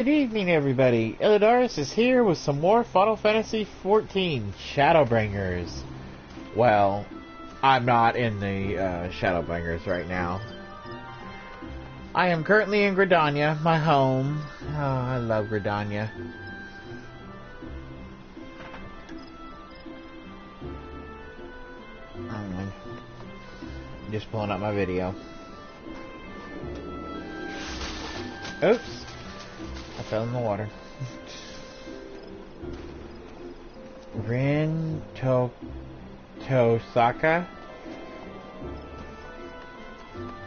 Good evening, everybody. Illidaris is here with some more Final Fantasy XIV Shadowbringers. Well, I'm not in the Shadowbringers right now. I am currently in Gridania, my home. Oh, I love Gridania. I'm just pulling up my video. Oops. I fell in the water. Rin Tosaka.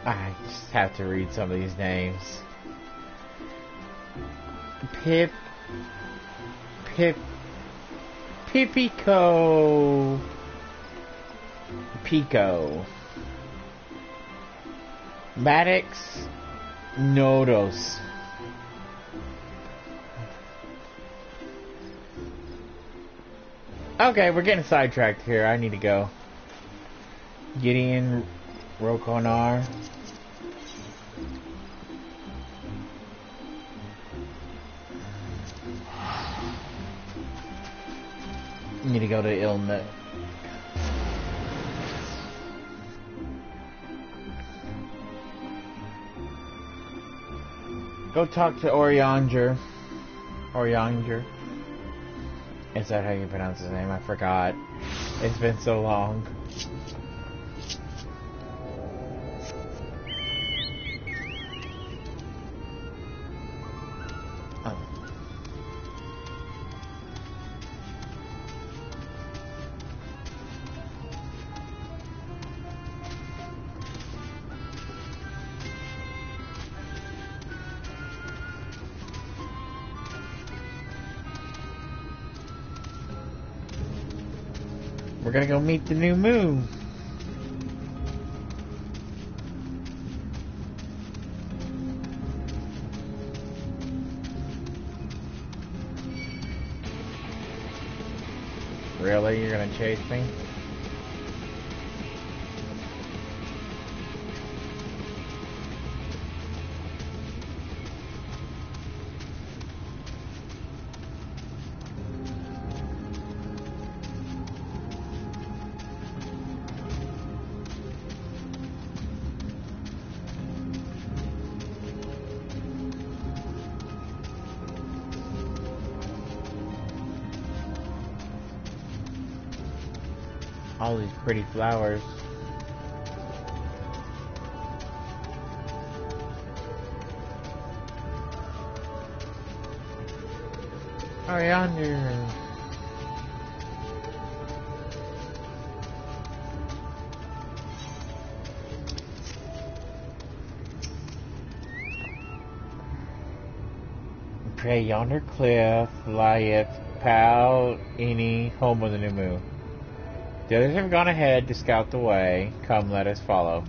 I just have to read some of these names. Pipico Pico Maddox Nodos. Okay, we're getting sidetracked here. I need to go. Gideon Rokonar. Need to go to Ilmet. Go talk to Oryanger. Oryanger. Is that how you pronounce his name? I forgot. It's been so long. Oh. We're gonna go meet the new moon. Really? You're gonna chase me? All these pretty flowers. Oh, yonder. Pray yonder cliff lieth Pal Ini, home of the new moon. The others have gone ahead to scout the way. Come, let us follow.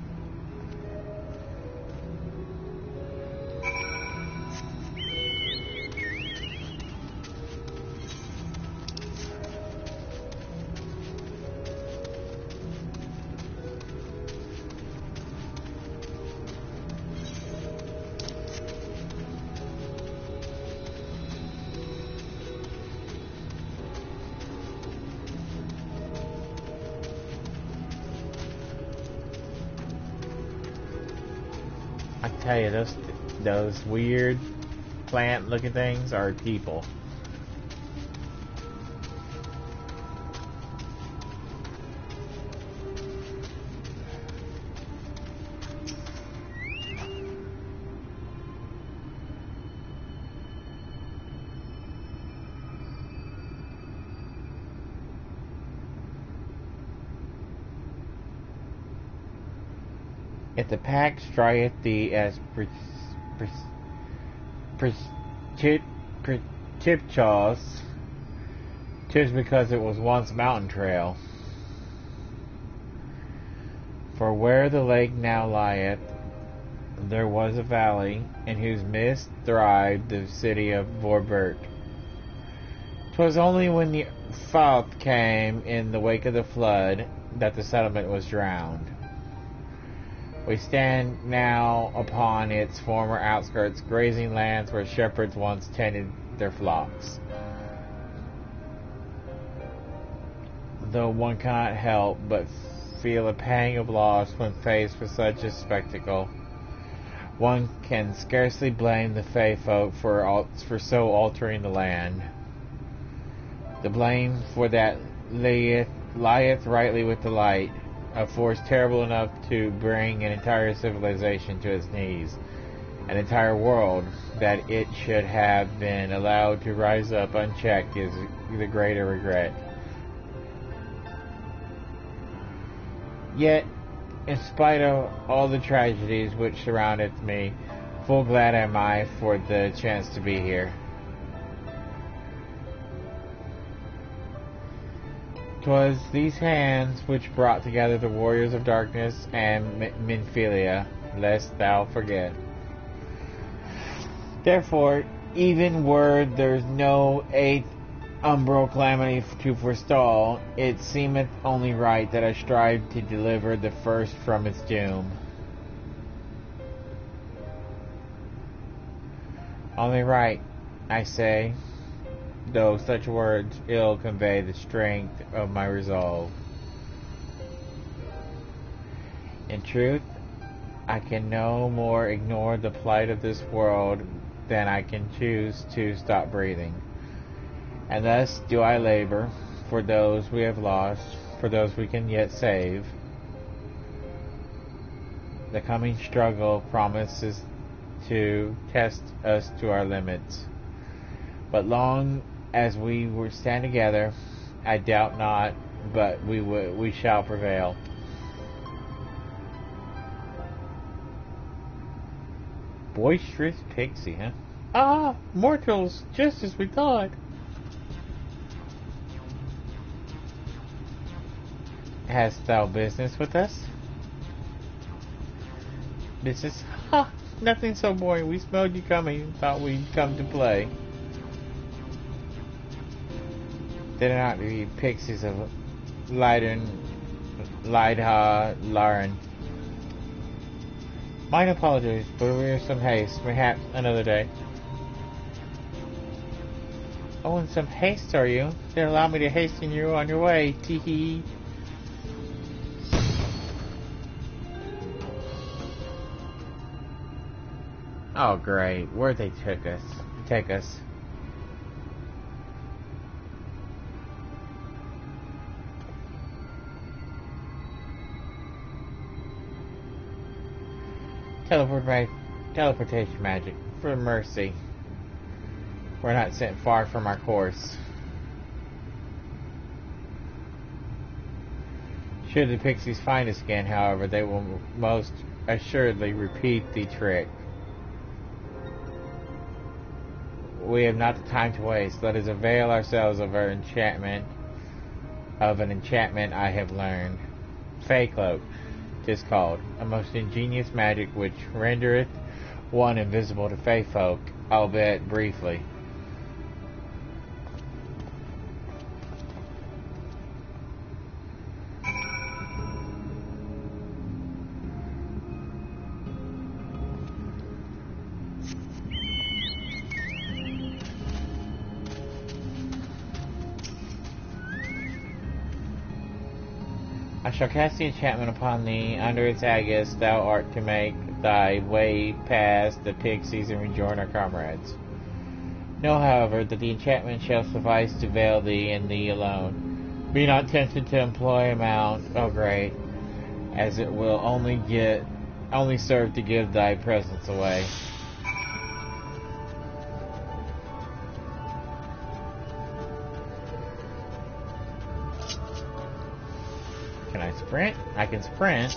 I tell you, those weird plant-looking things are people. If the pack strieth thee as precipitous, 'tis because it was once mountain trail. For where the lake now lieth, there was a valley, in whose midst thrived the city of Vorburg. 'Twas only when the Falk came in the wake of the flood that the settlement was drowned. We stand now upon its former outskirts, grazing lands where shepherds once tended their flocks. Though one cannot help but feel a pang of loss when faced with such a spectacle, one can scarcely blame the Fey folk for so altering the land. The blame for that lieth rightly with the light, a force terrible enough to bring an entire civilization to its knees, an entire world that it should have been allowed to rise up unchecked is the greater regret. Yet, in spite of all the tragedies which surrounded me, full glad am I for the chance to be here. 'Twas these hands which brought together the warriors of darkness and Minfilia, lest thou forget. Therefore, even were there no eighth umbral calamity to forestall, it seemeth only right that I strive to deliver the first from its doom. Only right, I say, though such words ill convey the strength of my resolve. In truth, I can no more ignore the plight of this world than I can choose to stop breathing. And thus do I labor for those we have lost, for those we can yet save. The coming struggle promises to test us to our limits. But long as we stand together, I doubt not, but we shall prevail. Boisterous pixie, huh? Ah, mortals, just as we thought. Hast thou business with us? Business? Ha! Nothing so boring. We smelled you coming, thought we'd come to play. They're not the pixies of Lydha Laren. Mine apologies, but we're in some haste. Perhaps another day. Oh, in some haste, are you? Then allow me to hasten you on your way. Tee hee. Oh, great. Where'd they take us? Teleportation magic. For mercy. We're not sent far from our course. Should the pixies find us again, however, they will most assuredly repeat the trick. We have not the time to waste. Let us avail ourselves of an enchantment I have learned. Fey Cloak, 'tis called, a most ingenious magic which rendereth one invisible to Fey folk, albeit briefly. I shall cast the enchantment upon thee. Under its aegis thou art to make thy way past the pixies and rejoin our comrades. Know, however, that the enchantment shall suffice to veil thee and thee alone. Be not tempted to employ a mount, oh great, as it will only serve to give thy presence away. Can I sprint? I can sprint.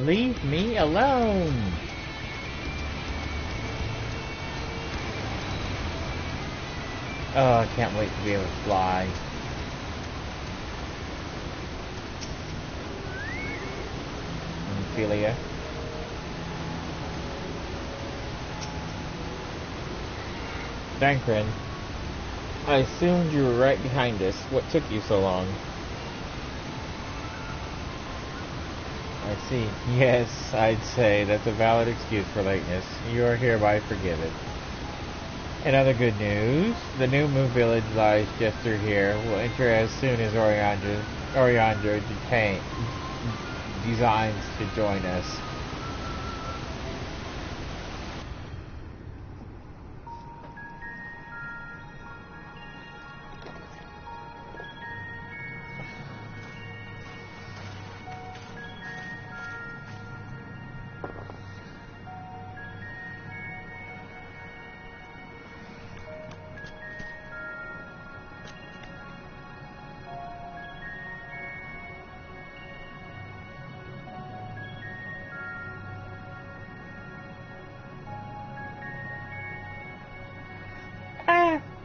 Leave me alone! Oh, I can't wait to be able to fly. Ophelia. Dankrin, I assumed you were right behind us. What took you so long? I see. Yes, I'd say that's a valid excuse for lateness. You are hereby forgiven. In other good news, the new Moon Village lies just through here. We'll enter as soon as Oriandra designs to join us.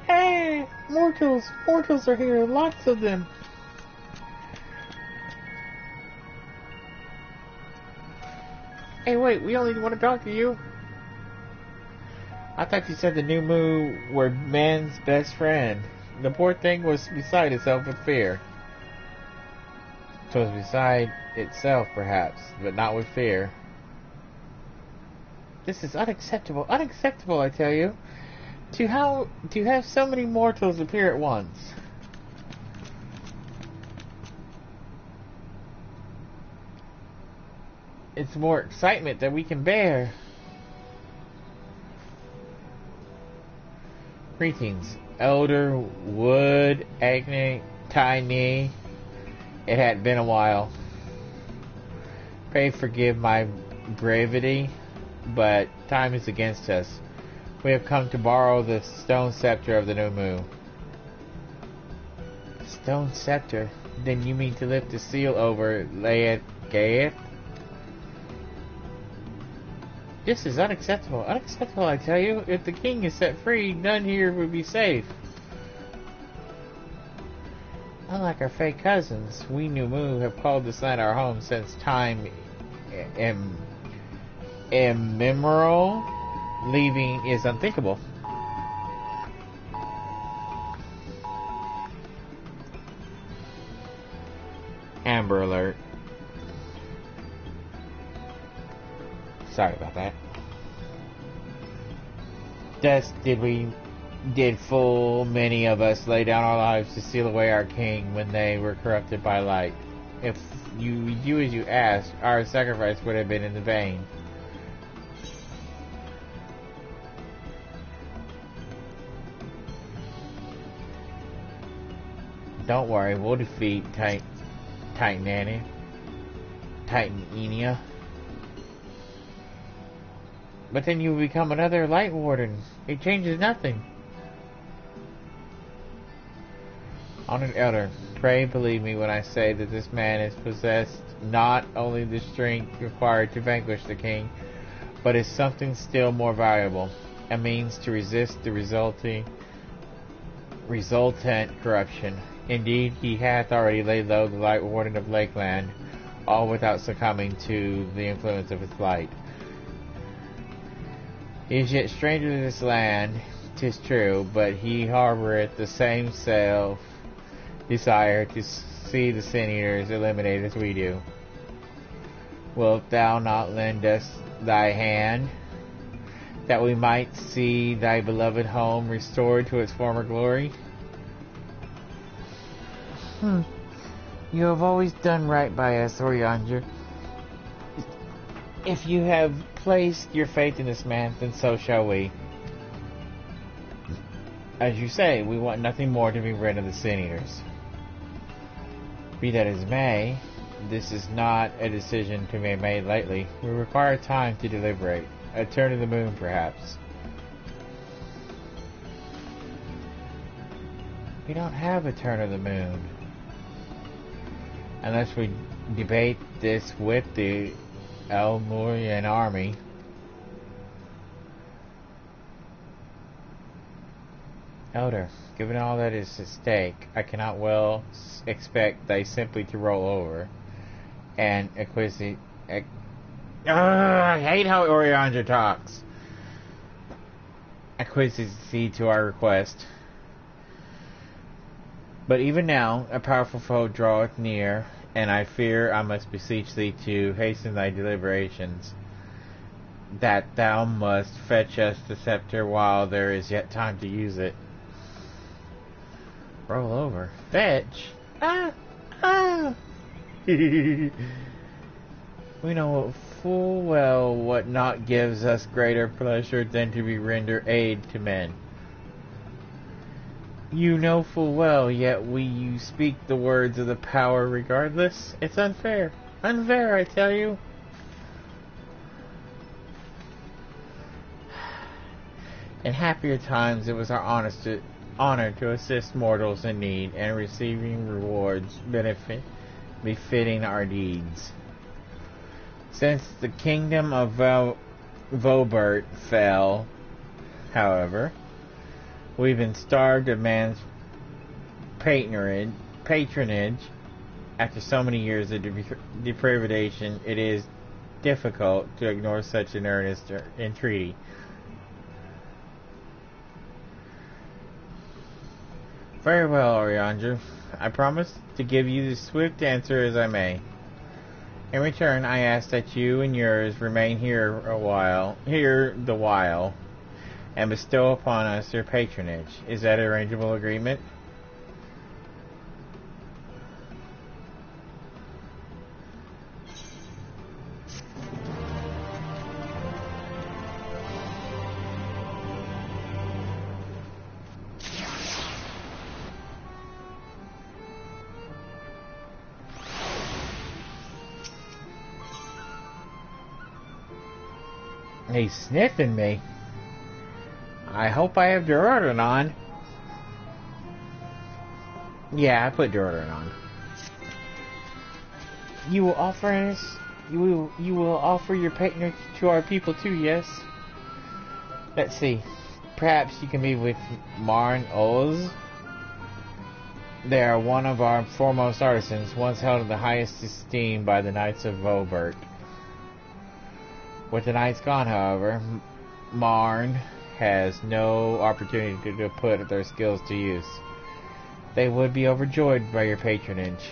Hey! Mortals are here, lots of them. Hey, wait, we only want to talk to you. I thought you said the new Moo were man's best friend. The poor thing was beside itself with fear. It was beside itself, perhaps, but not with fear. This is unacceptable. Unacceptable, I tell you. To have so many mortals appear at once. It's more excitement than we can bear. Greetings, Elder, Wood, Agni, Tiny. It had been a while. Pray forgive my brevity, but time is against us. We have come to borrow the stone scepter of the new moon. Stone scepter? Then you mean to lift the seal over Laeth Gaeth? This is unacceptable. Unacceptable, I tell you. If the king is set free, none here would be safe. Unlike our fake cousins, we New Moo have called this land our home since time immemorial. Leaving is unthinkable. Amber alert. Sorry about that. Thus did full many of us lay down our lives to steal away our king when they were corrupted by light. If you do as you asked, our sacrifice would have been in vain. Don't worry, we'll defeat Titanania. But then you become another Light Warden. It changes nothing. Honored Elder, pray believe me when I say that this man is possessed not only the strength required to vanquish the king, but is something still more valuable, a means to resist the resultant corruption. Indeed, he hath already laid low the Light Warden of Lakeland, all without succumbing to the influence of its light. He is yet stranger to this land, 'tis true, but he harboureth the same self-desire to see the Sin Eaters eliminated as we do. Wilt thou not lend us thy hand, that we might see thy beloved home restored to its former glory? You have always done right by us, Oriandra. If you have placed your faith in this man, then so shall we. As you say, we want nothing more to be rid of the Sin Eaters. Be that as may, this is not a decision to be made lightly. We require time to deliberate. A turn of the moon, perhaps. We don't have a turn of the moon. Unless we debate this with the Elmurian army. Elder, given all that is at stake, I cannot well expect they simply to roll over. And I hate how Oriandra talks. Acquiesce to our request. But even now, a powerful foe draweth near, and I fear I must beseech thee to hasten thy deliberations, that thou must fetch us the scepter while there is yet time to use it. Roll over. Fetch? We know full well what not gives us greater pleasure than to be render aid to men. You know full well, yet you speak the words of the power regardless. It's unfair. Unfair, I tell you. In happier times, it was our honor to assist mortals in need and receiving rewards befitting our deeds. Since the kingdom of Vobert fell, however, we've been starved of man's patronage. After so many years of deprivation, it is difficult to ignore such an earnest entreaty. Very well, Oriandra. I promise to give you the swift answer as I may. In return, I ask that you and yours remain here the while, and bestow upon us your patronage. Is that an arrangeable agreement? He's sniffing me. I hope I have deodorant on. Yeah, I put deodorant on. You will offer your patronage to our people too, yes? Let's see. Perhaps you can be with Marn Oz. They are one of our foremost artisans, once held in the highest esteem by the Knights of Vobert. With the Knights gone, however, Marn has no opportunity to put their skills to use. They would be overjoyed by your patronage.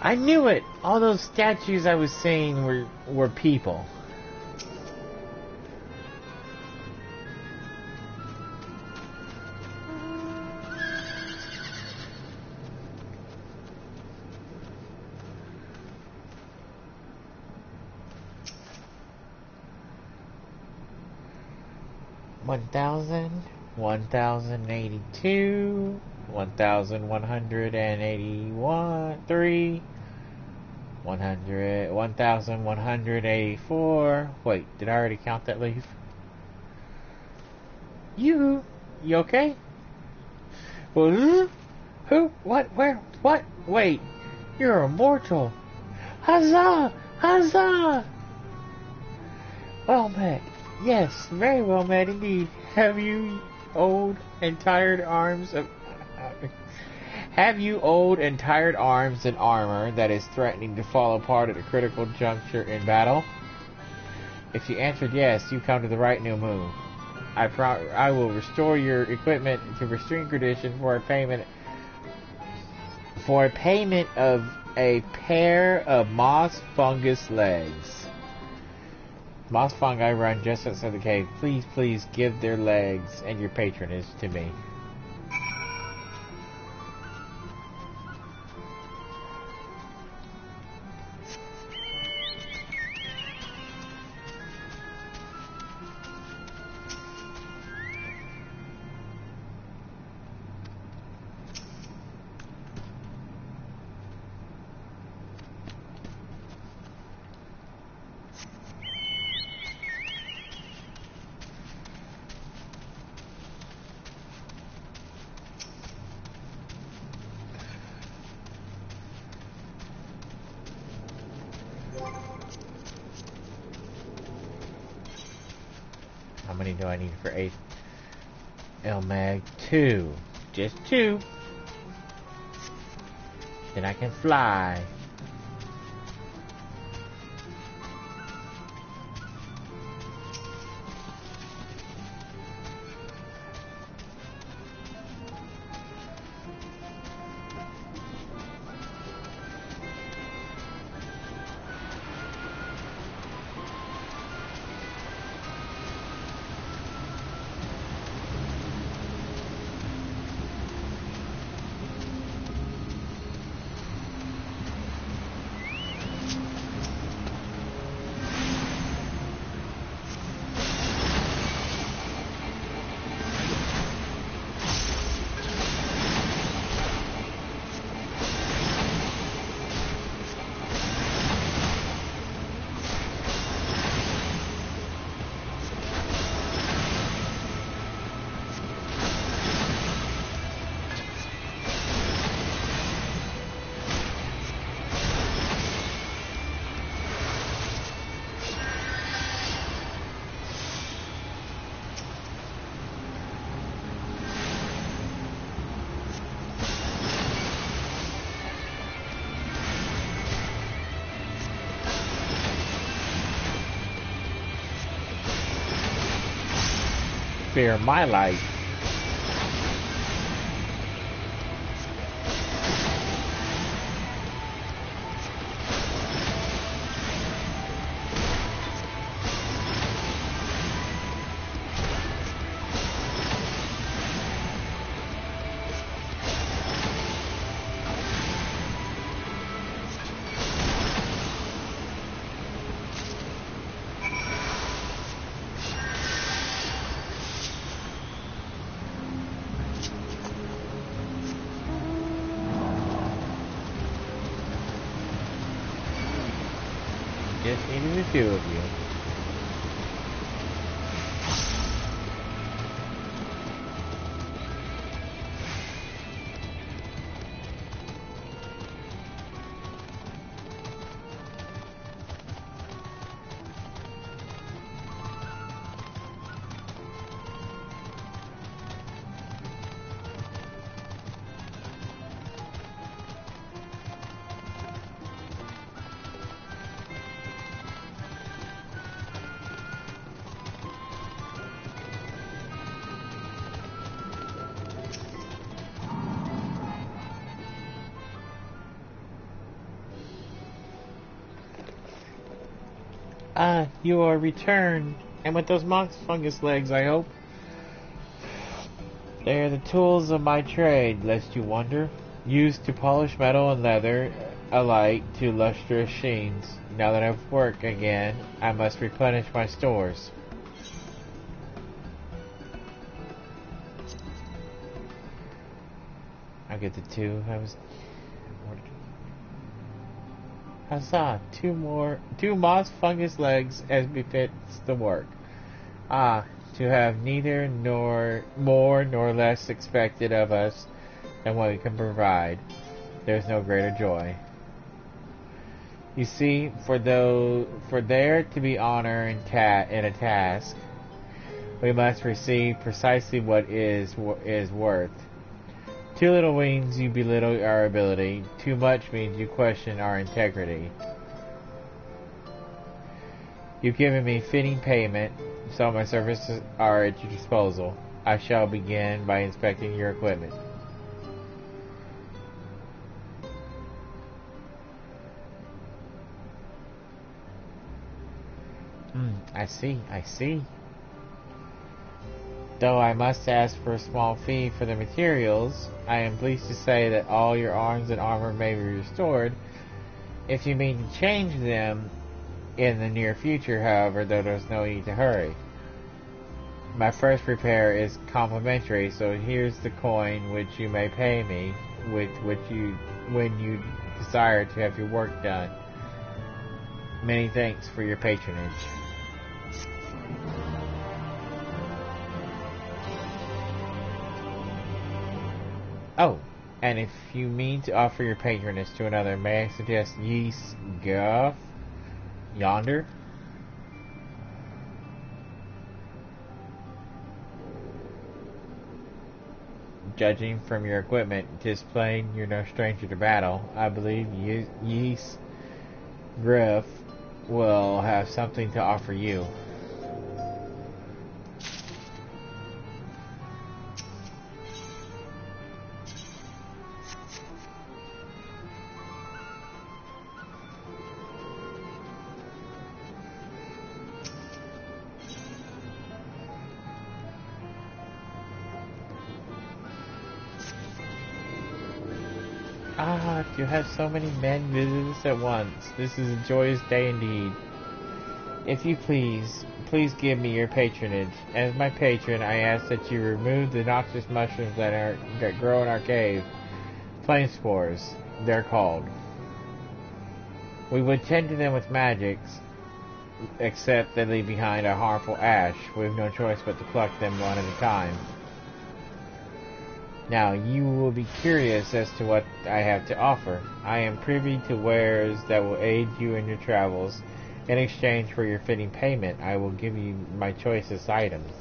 I knew it! All those statues I was seeing were people. One thousand 82, 1,181, 3, 1,184. Wait, did I already count that leaf? You okay? Well, Who? What? Where? What? Wait. You're immortal. Huzzah! Huzzah! Well met. Yes, very well met indeed. Have you old and tired arms and armor that is threatening to fall apart at a critical juncture in battle? If you answered yes, you come to the right new move. I will restore your equipment to pristine condition for a payment of a pair of moss fungus legs. Moss fungi run just outside the cave. Please give their legs and your patronage to me. How many do I need for 8? Elmag 2. Just 2. Then I can fly. Fear my life. Just needed the two of you. Ah, you are returned, and with those moss fungus legs, I hope. They are the tools of my trade, lest you wonder. Used to polish metal and leather alike to lustrous sheens. Now that I've worked again, I must replenish my stores. I'll get the two. Huzzah! Two moss fungus legs as befits the work. Ah, to have neither nor more nor less expected of us than what we can provide, there is no greater joy. You see, for there to be honor in a task, we must receive precisely what is worth. Too little means you belittle our ability. Too much means you question our integrity. You've given me fitting payment, so my services are at your disposal. I shall begin by inspecting your equipment. I see. Though I must ask for a small fee for the materials, I am pleased to say that all your arms and armor may be restored. If you mean to change them in the near future, however, though there's no need to hurry. My first repair is complimentary, so here's the coin which you may pay me with when you desire to have your work done. Many thanks for your patronage. Oh, and if you mean to offer your patronage to another, may I suggest Yeast Guff yonder? Judging from your equipment, 'tis plain you're no stranger to battle. I believe Yeast Griff will have something to offer you. Ah, you have so many men visit us at once. This is a joyous day indeed. If you please give me your patronage. As my patron, I ask that you remove the noxious mushrooms that grow in our cave. Flame spores, they're called. We would tend to them with magics, except they leave behind a harmful ash. We have no choice but to pluck them one at a time. Now, you will be curious as to what I have to offer. I am privy to wares that will aid you in your travels. In exchange for your fitting payment, I will give you my choicest items.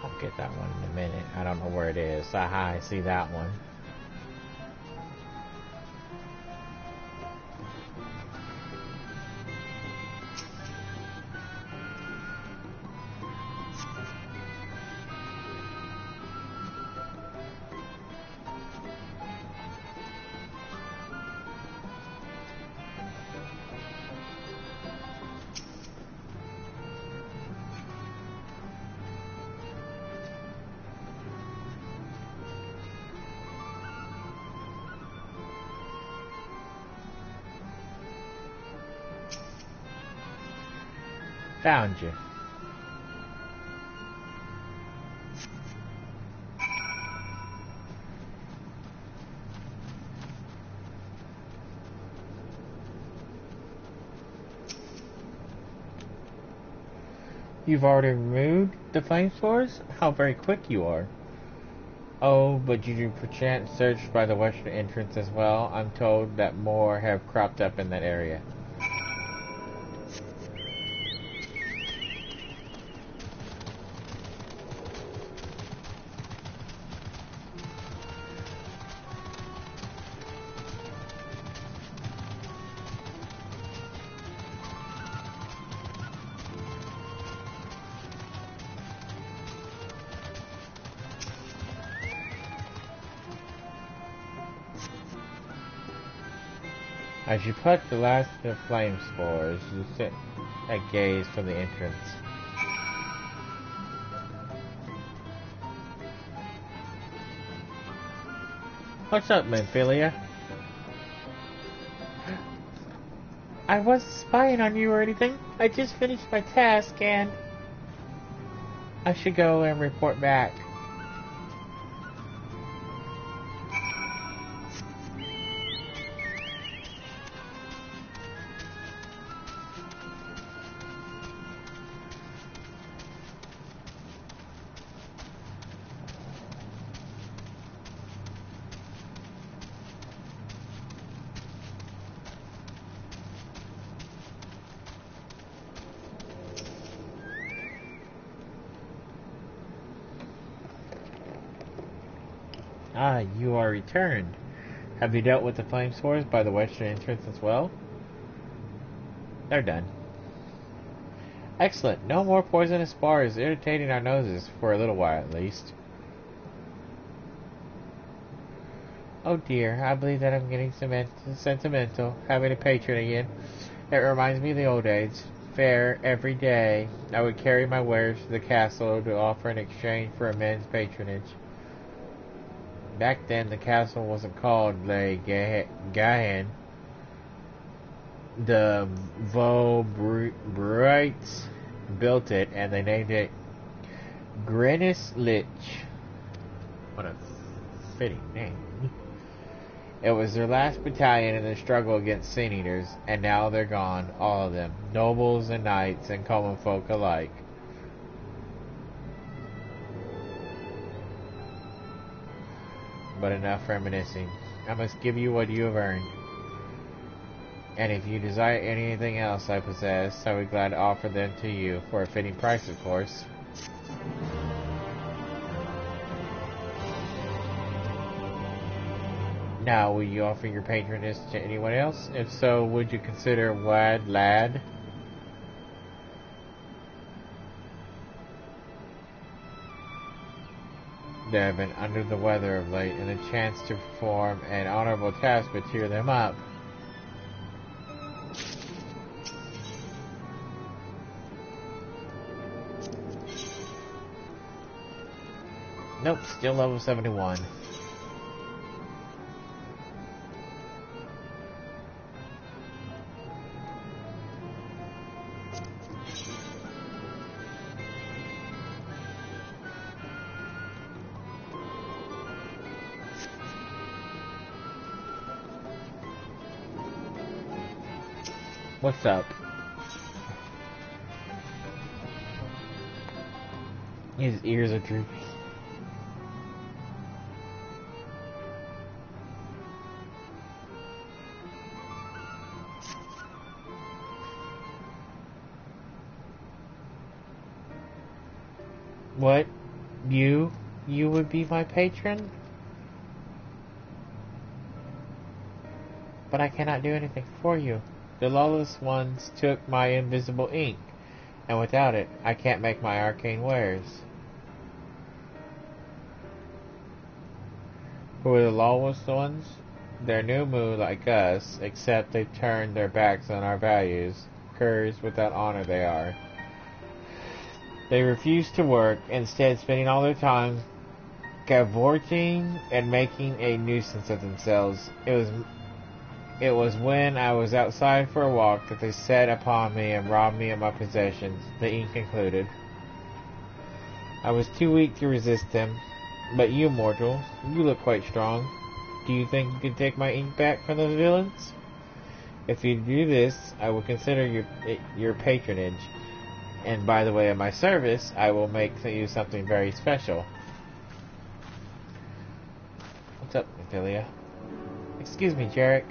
I'll get that one in a minute. I don't know where it is. Aha, I see that one. Found you. You've already removed the flame spores? How very quick you are. Oh, but you do perchance search by the western entrance as well? I'm told that more have cropped up in that area. As you pluck the last of the flame spores, you sit at gaze from the entrance. What's up, Memphilia? I wasn't spying on you or anything. I just finished my task and I should go and report back. Ah, you are returned. Have you dealt with the flame swords by the western entrance as well? They're done. Excellent. No more poisonous spores irritating our noses, for a little while at least. Oh dear, I believe that I'm getting sentimental, having a patron again. It reminds me of the old days. Fair every day. I would carry my wares to the castle to offer in exchange for immense patronage. Back then, the castle wasn't called Le Gaijin. The Vaubrites built it, and they named it Grenis Lich. What a fitting name. It was their last battalion in the struggle against Sin Eaters, and now they're gone, all of them, nobles and knights and common folk alike. But enough reminiscing. I must give you what you have earned. And if you desire anything else I possess, I would gladly offer them to you, for a fitting price, of course. Now, will you offer your patronage to anyone else? If so, would you consider Wad Lad? They have been under the weather of late, and the chance to perform an honorable task would cheer them up. Nope, still level 71. What's up? His ears are droopy. What? You would be my patron? But I cannot do anything for you. The lawless ones took my invisible ink, and without it, I can't make my arcane wares. Who are the lawless ones? They're new moo like us, except they've turned their backs on our values. Curs without honor they are. They refuse to work, instead spending all their time cavorting and making a nuisance of themselves. It was when I was outside for a walk that they set upon me and robbed me of my possessions, the ink included. I was too weak to resist them, but you, mortal, you look quite strong. Do you think you can take my ink back from those villains? If you do this, I will consider your patronage, and by the way of my service, I will make you something very special. What's up, Ophelia? Excuse me, Jarek,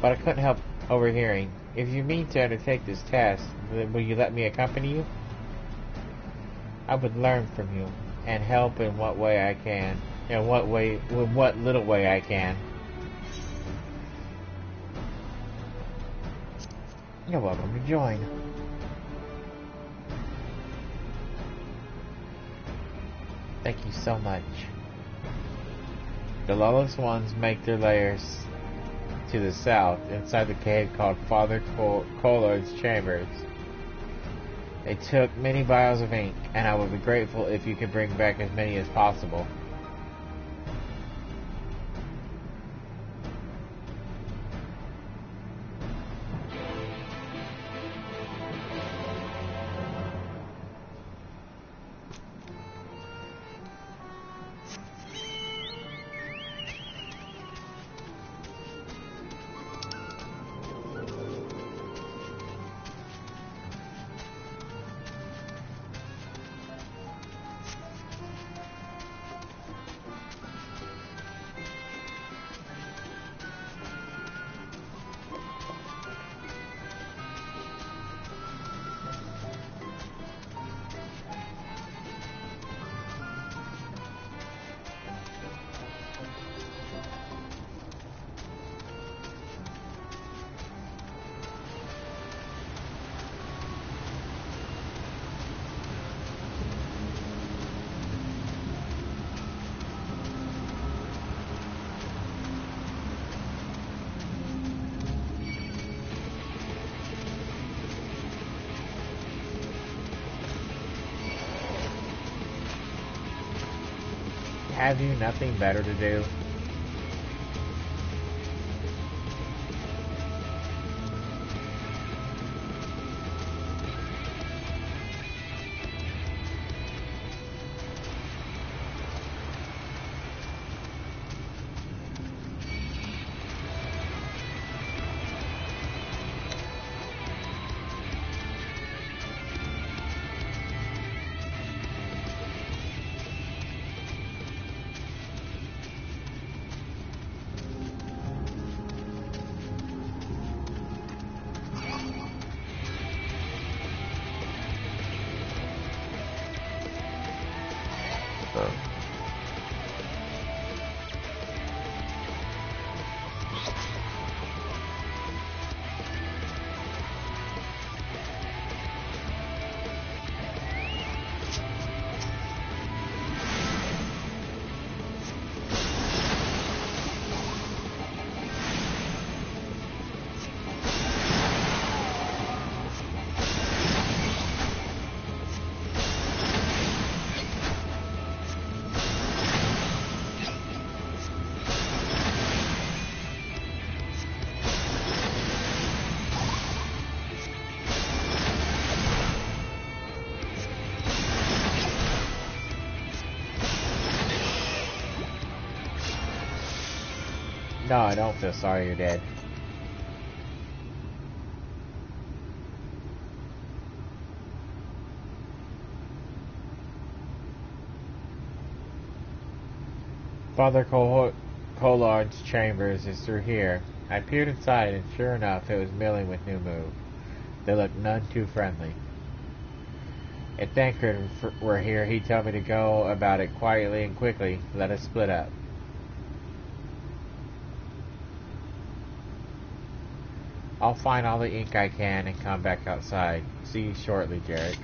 but I couldn't help overhearing. If you mean to undertake this task, then will you let me accompany you? I would learn from you, and help in what way I can. In what little way I can. You're welcome to join. Thank you so much. The lawless ones make their lairs to the south, inside the cave called Father Collard's Chambers. They took many vials of ink, and I would be grateful if you could bring back as many as possible. Have you nothing better to do? No, I don't feel sorry you're dead. Father Collard's chambers is through here. I peered inside, and sure enough, it was milling with new move. They looked none too friendly. If Thancred were here, he'd tell me to go about it quietly and quickly. Let us split up. I'll find all the ink I can and come back outside. See you shortly, Jarek.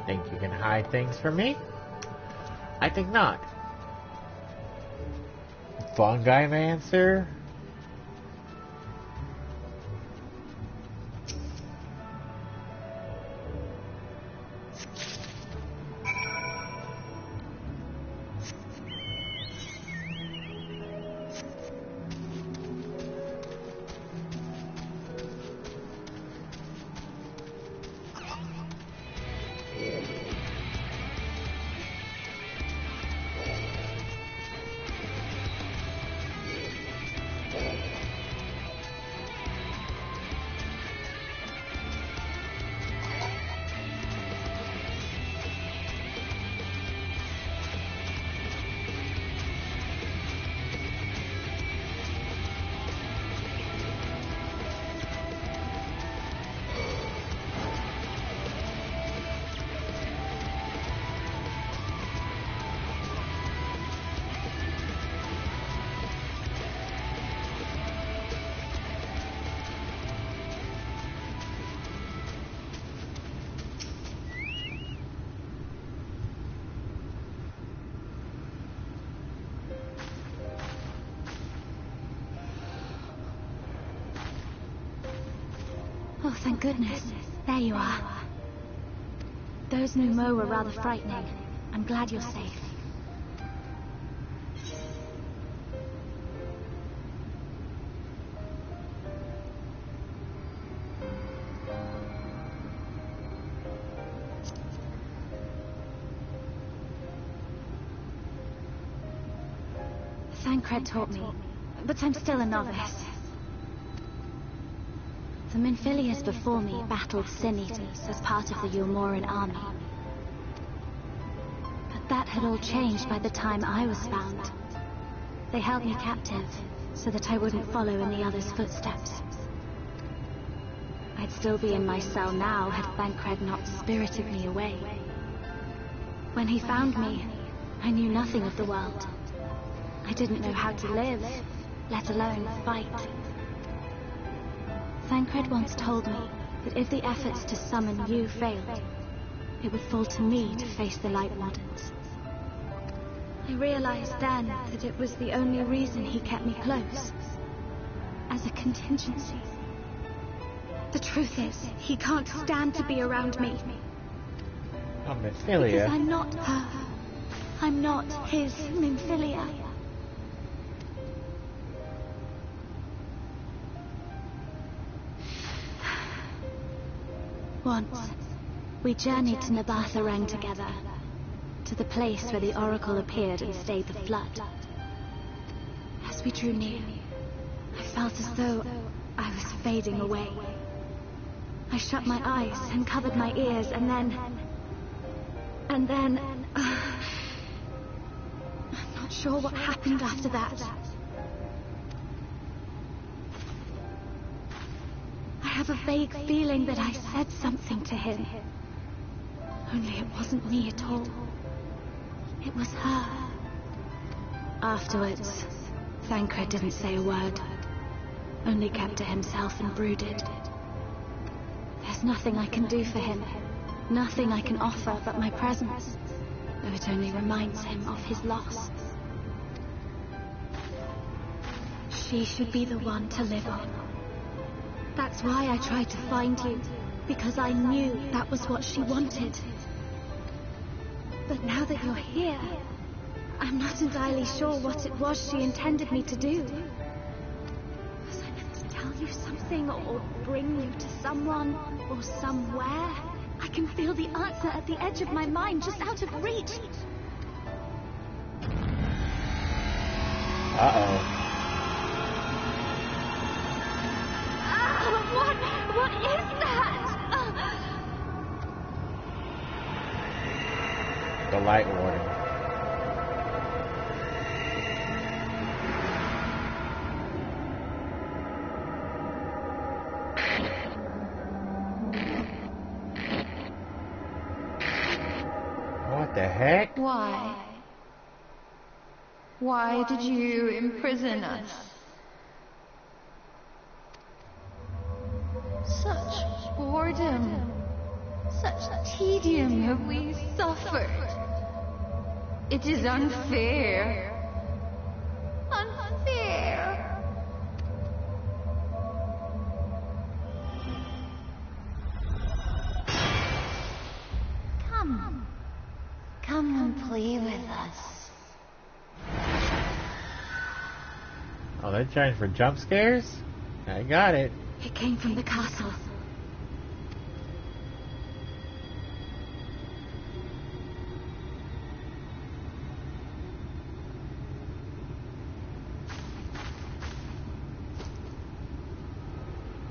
Think you can hide things from me? I think not. Fungi Mancer? Oh, thank goodness. There you are. Those Numo were rather frightening. I'm glad you're safe. Thancred taught me, but I'm still a novice. The Minfilias before me battled Sin Eaters as part of the Yulmoran army. But that had all changed by the time I was found. They held me captive, so that I wouldn't follow in the others' footsteps. I'd still be in my cell now had Thancred not spirited me away. When he found me, I knew nothing of the world. I didn't know how to live, let alone fight. Thancred once told me that if the efforts to summon you failed, it would fall to me to face the Light Wardens. I realized then that it was the only reason he kept me close, as a contingency. The truth is, he can't stand to be around me. Oh, Minfilia. Because I'm not her. I'm not his Minfilia. Once, we journeyed to Nabatharang together, to the place where the Oracle appeared and stayed the flood. As we drew near, I felt as though I was fading away. I shut my eyes and covered my ears, and then... I'm not sure what happened after that. I have a vague feeling that I said something to him. Only it wasn't me at all. It was her. Afterwards, Thancred didn't say a word. Only kept to himself and brooded. There's nothing I can do for him. Nothing I can offer but my presence, though it only reminds him of his loss. She should be the one to live on. That's why I tried to find you, because I knew that was what she wanted. But now that you're here, I'm not entirely sure what it was she intended me to do. Was I meant to tell you something, or bring you to someone, or somewhere? I can feel the answer at the edge of my mind, just out of reach. Uh-oh. What is that? The Light Warden. What the heck? Why? Why did you imprison us? Such boredom, such tedium have we suffered. It is unfair. Unfair. Come and play with us. Oh, they're trying for jump scares? I got it. It came from the castle.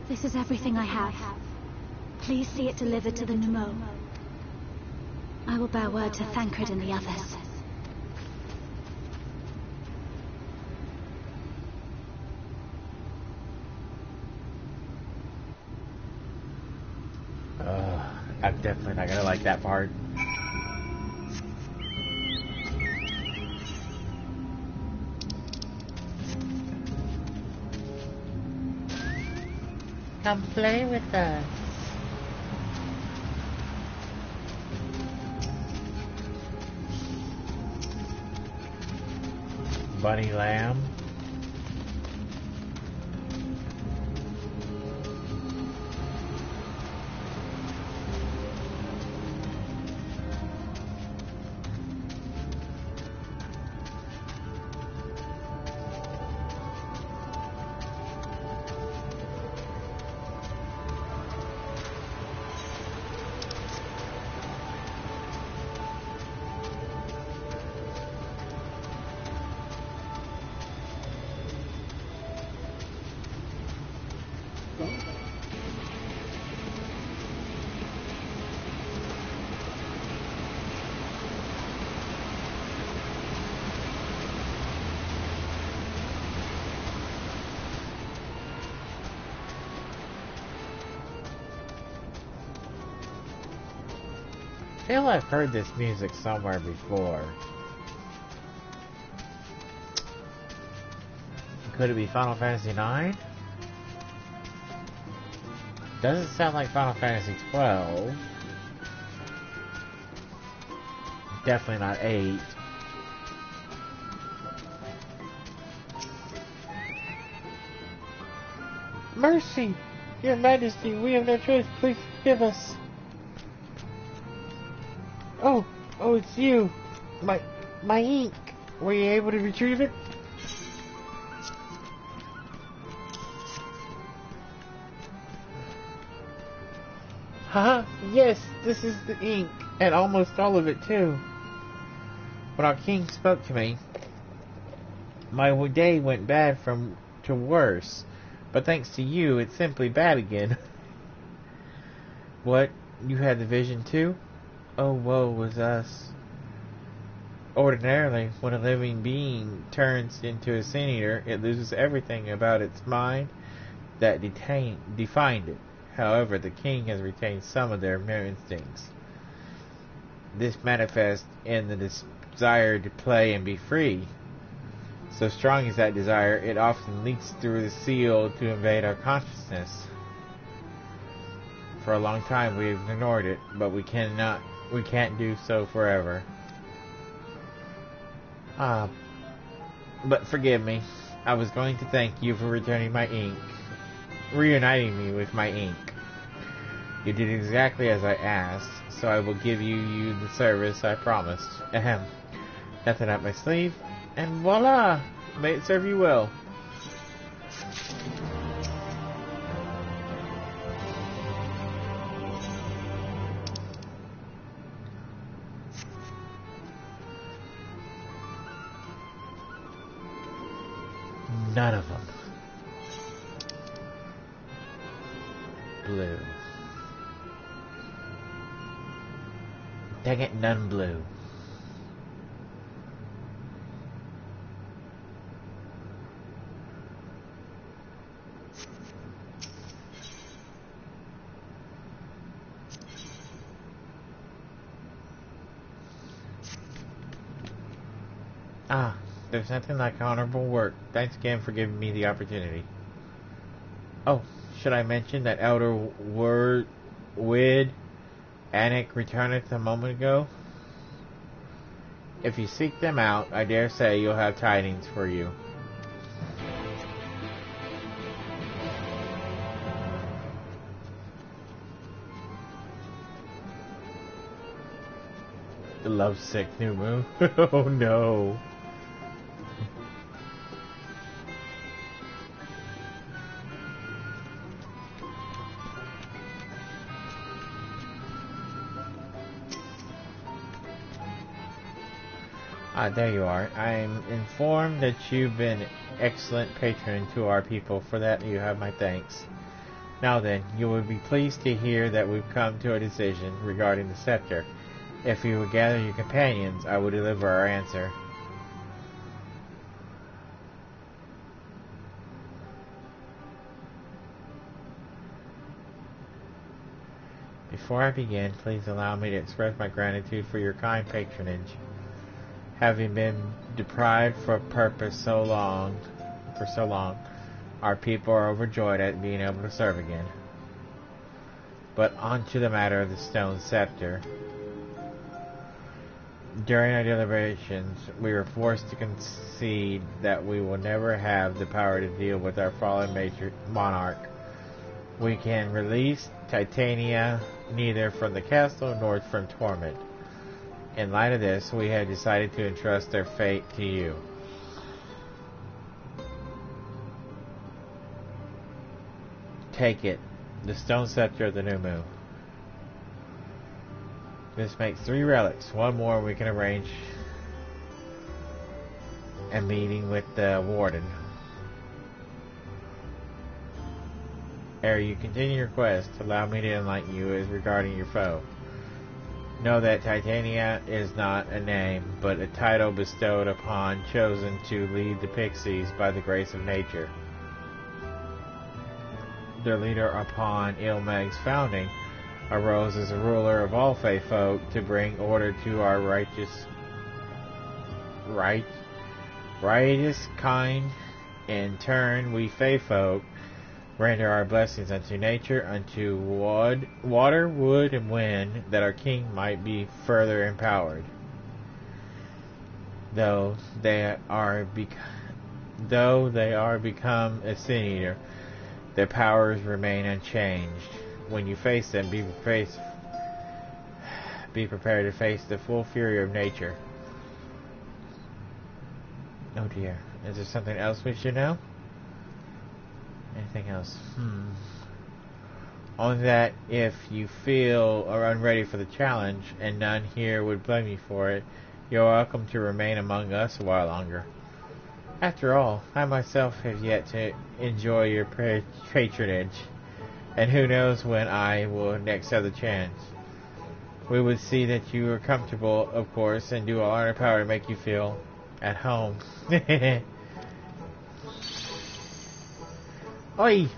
This is everything I have. Please see it delivered to the Numo. I will bear word to Thancred and the others. I'm definitely not gonna like that part. Come play with us. Bunny lamb. feel I've heard this music somewhere before. Could it be Final Fantasy IX? Doesn't sound like Final Fantasy XII. Definitely not 8. Mercy! Your Majesty, we have no choice. Please forgive us. Oh, it's you. My ink. Were you able to retrieve it? Haha, yes, this is the ink, and almost all of it too. When our king spoke to me, my day went bad to worse, but thanks to you, it's simply bad again. What? You had the vision too? Oh, woe was us. Ordinarily, when a living being turns into a sin eater, it loses everything about its mind that defined it. However, the king has retained some of their instincts. This manifests in the desire to play and be free. So strong is that desire, it often leaks through the seal to invade our consciousness. For a long time we've ignored it, but we can't do so forever. But forgive me. I was going to thank you for reuniting me with my ink. You did exactly as I asked, so I will give you the service I promised. Ahem. Nothing up my sleeve, and voila! May it serve you well. None of them. Blue. Dang it, none blue. There's nothing like honorable work. Thanks again for giving me the opportunity. Oh, should I mention that Elder Wid Anik returned a moment ago? If you seek them out, I dare say you'll have tidings for you. The lovesick new moon. Oh no. There you are. I'm informed that you've been excellent patron to our people. For that, you have my thanks. Now then, you will be pleased to hear that we've come to a decision regarding the scepter. If you would gather your companions, I will deliver our answer. Before I begin, please allow me to express my gratitude for your kind patronage. Having been deprived for so long, our people are overjoyed at being able to serve again. But on to the matter of the stone scepter. During our deliberations, we were forced to concede that we will never have the power to deal with our fallen monarch. We can release Titania neither from the castle nor from torment. In light of this, we have decided to entrust their fate to you. Take it, the stone scepter of the new moon. This makes 3 relics. One more we can arrange a meeting with the warden. Ere you continue your quest, allow me to enlighten you as regarding your foe. Know that Titania is not a name, but a title bestowed upon chosen to lead the pixies by the grace of nature. Their leader upon Ilmeg's founding arose as a ruler of all Fey folk to bring order to our righteous kind. In turn, we Fey folk render our blessings unto nature, unto water, wood, and wind, that our king might be further empowered. Though they are become a sin eater, their powers remain unchanged. When you face them, be prepared to face the full fury of nature. Oh dear. Is there something else we should know? Anything else? Only that if you feel are unready for the challenge, and none here would blame you for it, you're welcome to remain among us a while longer. After all, I myself have yet to enjoy your patronage, and who knows when I will next have the chance. We would see that you are comfortable, of course, and do all our power to make you feel at home. Oi!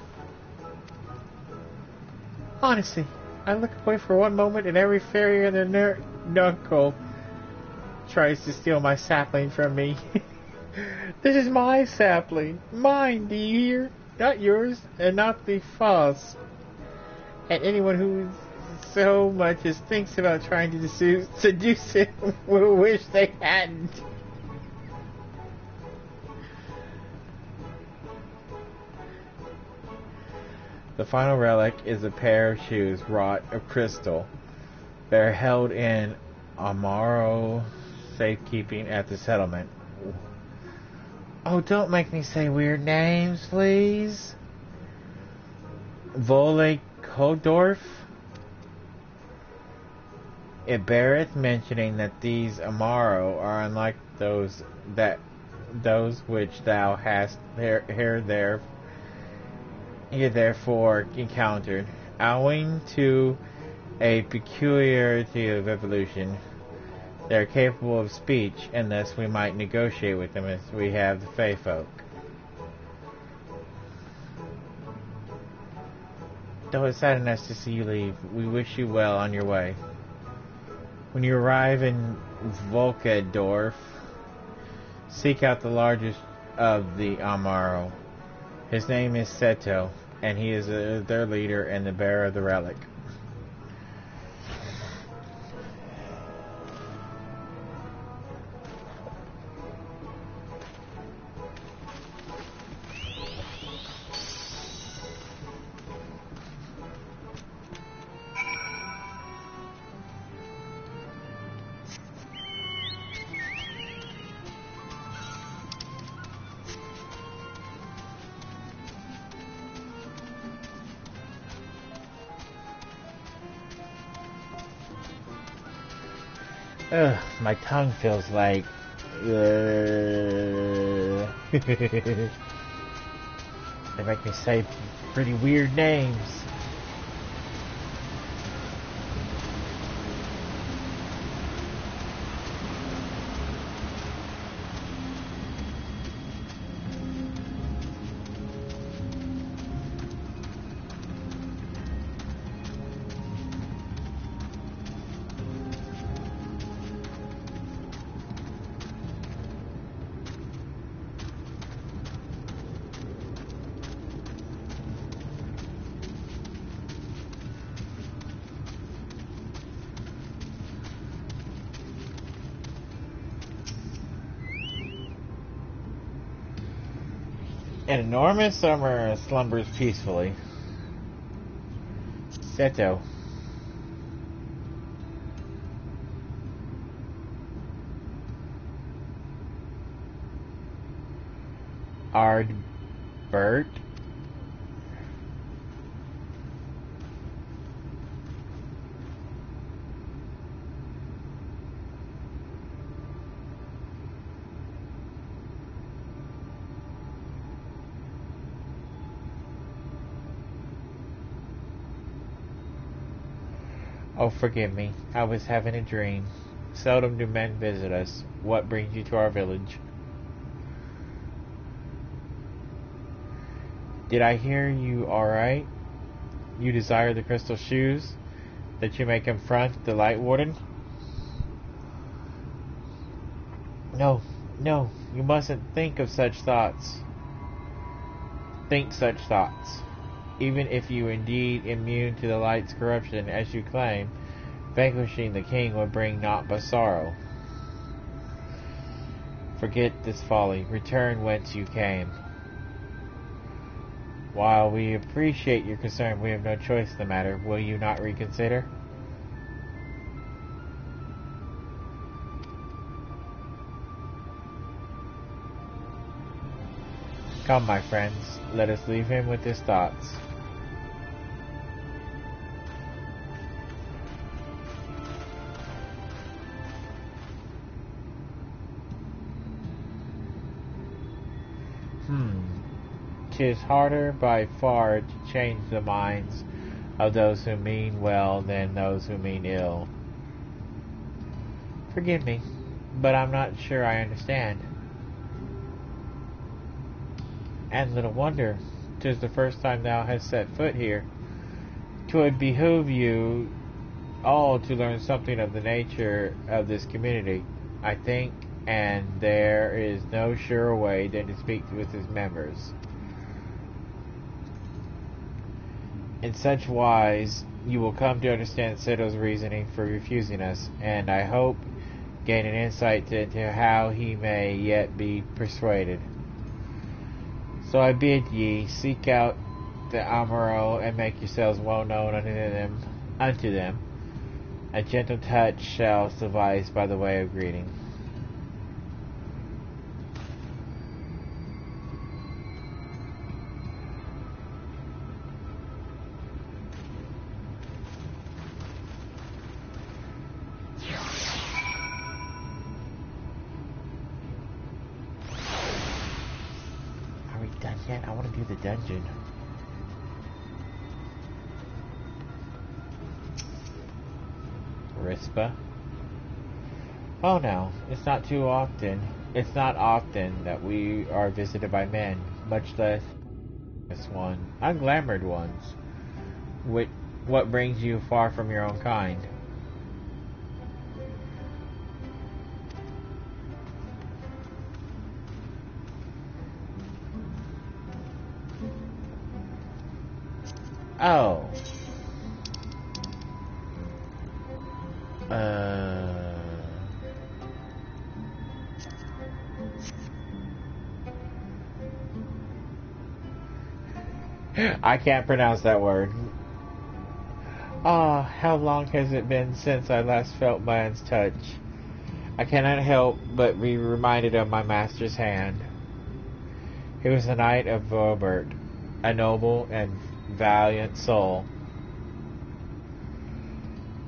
Honestly, I look away for one moment and every fairy and their knuckle tries to steal my sapling from me. This is my sapling. Mine, do you hear? Not yours, and not the false. And anyone who so much as thinks about trying to seduce him will wish they hadn't. The final relic is a pair of shoes wrought of crystal. They're held in Amaro safekeeping at the settlement. Oh, don't make me say weird names, please. Vole Kodorf. It beareth mentioning that these Amaro are unlike those which thou hast therefore encountered, owing to a peculiarity of evolution. They are capable of speech, and thus we might negotiate with them as we have the Fey folk. Though it's sad enough to see you leave, we wish you well on your way. When you arrive in Volkedorf, seek out the largest of the Amaro. His name is Seto, and he is their leader and the bearer of the relic. Ugh, my tongue feels like... They make me say pretty weird names. An enormous summer slumbers peacefully. Seto. Ardbert. Oh, forgive me. I was having a dream. Seldom do men visit us. What brings you to our village? Did I hear you alright? You desire the crystal shoes? That you may confront the Light Warden? No, no, you mustn't think of such thoughts. Think such thoughts. Even if you indeed immune to the light's corruption, as you claim, vanquishing the king would bring naught but sorrow. Forget this folly. Return whence you came. While we appreciate your concern, we have no choice in the matter. Will you not reconsider? Come, my friends, let us leave him with his thoughts. Tis harder by far to change the minds of those who mean well than those who mean ill. Forgive me, but I'm not sure I understand. And little wonder, 'tis the first time thou hast set foot here. 'Twould behoove you all to learn something of the nature of this community, I think, and there is no surer way than to speak with its members. In such wise, you will come to understand Seto's reasoning for refusing us, and I hope gain an insight into how he may yet be persuaded. So I bid ye seek out the Amuro and make yourselves well known unto them. A gentle touch shall suffice by the way of greeting. I want to do the dungeon. Rispa. Oh no, it's not often that we are visited by men, much less this one, unglamored ones. What brings you far from your own kind? Oh. I can't pronounce that word. Ah, how long has it been since I last felt man's touch? I cannot help but be reminded of my master's hand. He was the knight of Vobert, a noble and valiant soul.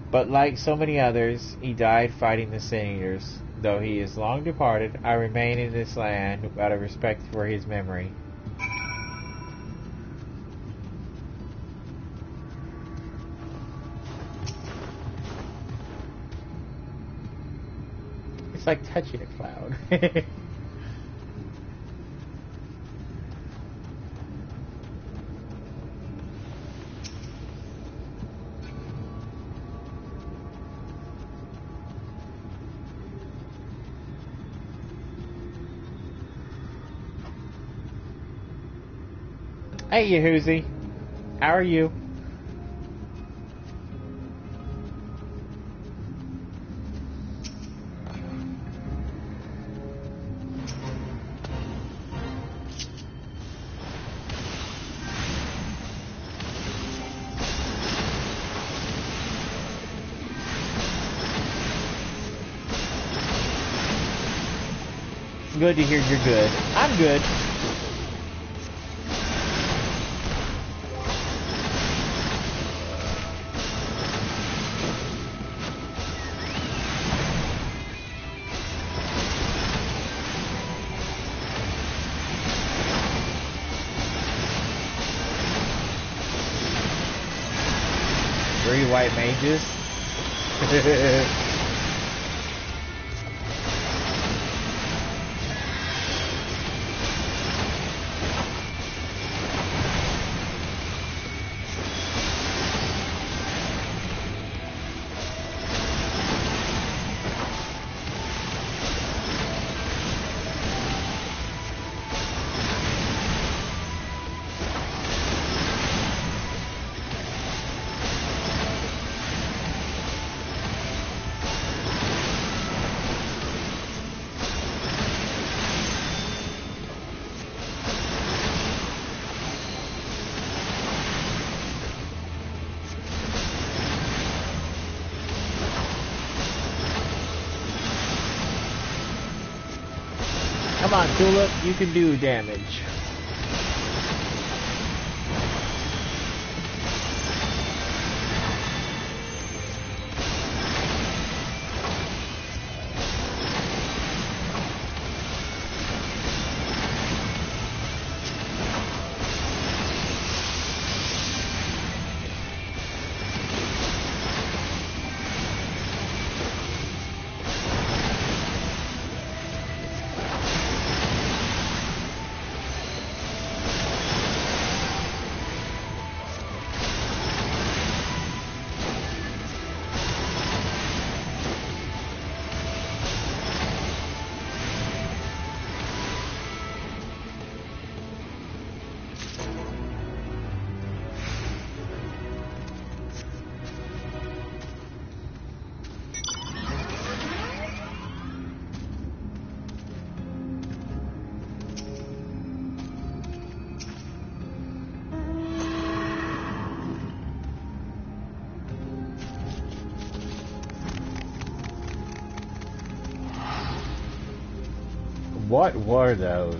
But like so many others, he died fighting the Sin-Eaters. Though he is long departed, I remain in this land out of respect for his memory. It's like touching a cloud. Hey, Yahoozy. How are you? Good to hear you're good. I'm good. Three white mages. Come on, Tulip, you can do damage. What were those?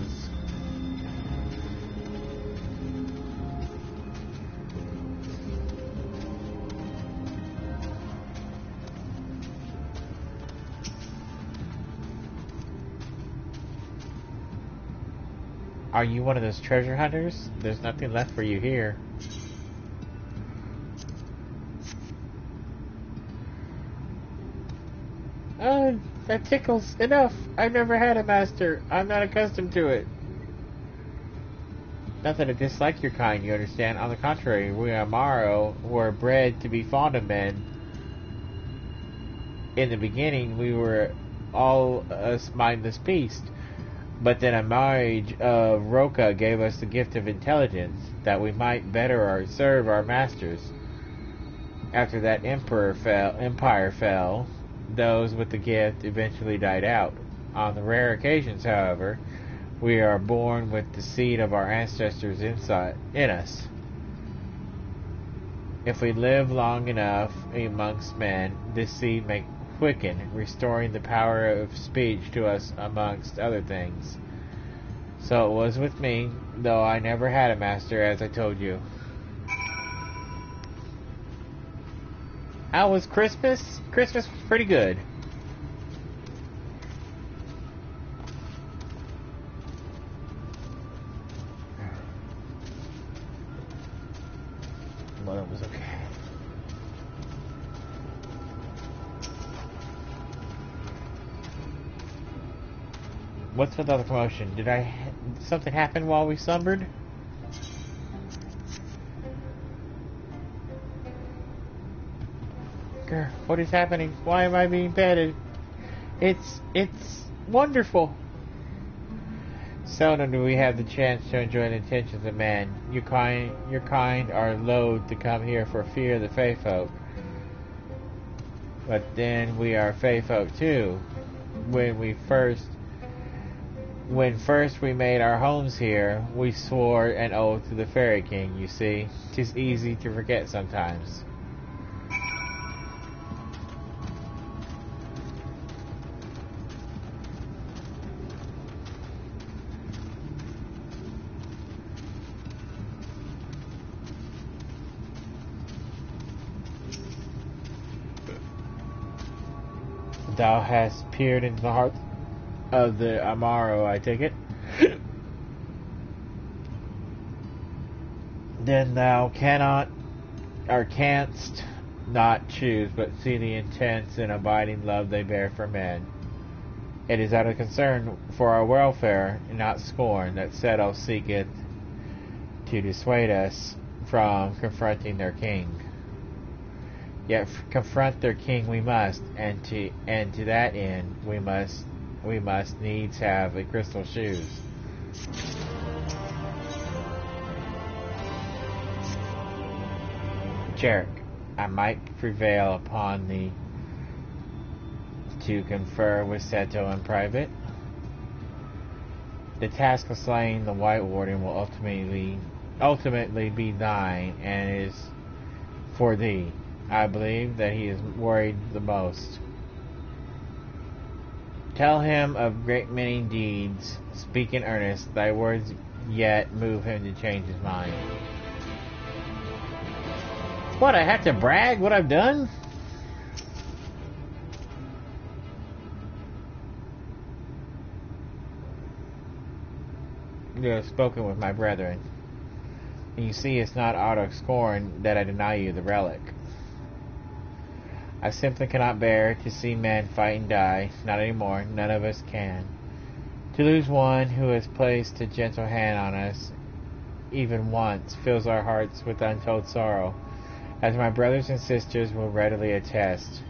Are you one of those treasure hunters? There's nothing left for you here. That tickles. Enough. I've never had a master. I'm not accustomed to it. Not that I dislike your kind, you understand. On the contrary, we Amaro were bred to be fond of men. In the beginning, we were all us mindless beasts. But then a marriage of Roca gave us the gift of intelligence, that we might better serve our masters. After that empire fell, those with the gift eventually died out. On the rare occasions, however, we are born with the seed of our ancestors in us. If we live long enough amongst men, this seed may quicken, restoring the power of speech to us amongst other things. So it was with me, though I never had a master, as I told you. How was Christmas? Christmas was pretty good. Well, it was okay. What's with all the commotion? Did something happen while we slumbered? Grr, what is happening? Why am I being petted? It's wonderful. Seldom do we have the chance to enjoy the attentions of man. Your kind are loath to come here for fear of the Fey folk. But then we are Fey folk too. When first we made our homes here, we swore an oath to the Fairy King, you see. 'Tis easy to forget sometimes. Thou hast peered into the heart of the Amaro, I take it. Then thou cannot, or canst not choose, but see the intense and abiding love they bear for men. It is out of concern for our welfare, and not scorn, that Seto seeketh to dissuade us from confronting their king. Yet confront their king we must, and to that end we must needs have the crystal shoes. Jarek, I might prevail upon thee to confer with Seto in private. The task of slaying the White Warden will ultimately be thine, and is for thee. I believe that he is worried the most. Tell him of great many deeds. Speak in earnest. Thy words yet move him to change his mind. What, I have to brag what I've done? You have spoken with my brethren. And you see, it's not out of scorn that I deny you the relic. I simply cannot bear to see men fight and die. Not anymore. None of us can. To lose one who has placed a gentle hand on us, even once, fills our hearts with untold sorrow, as my brothers and sisters will readily attest.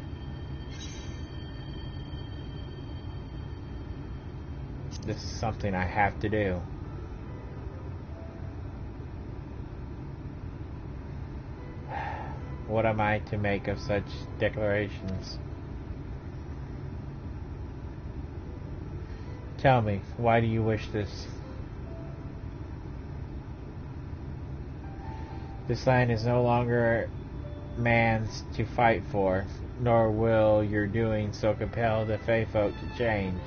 This is something I have to do. What am I to make of such declarations? Tell me, why do you wish this? This land is no longer man's to fight for, nor will your doing so compel the Fey folk to change.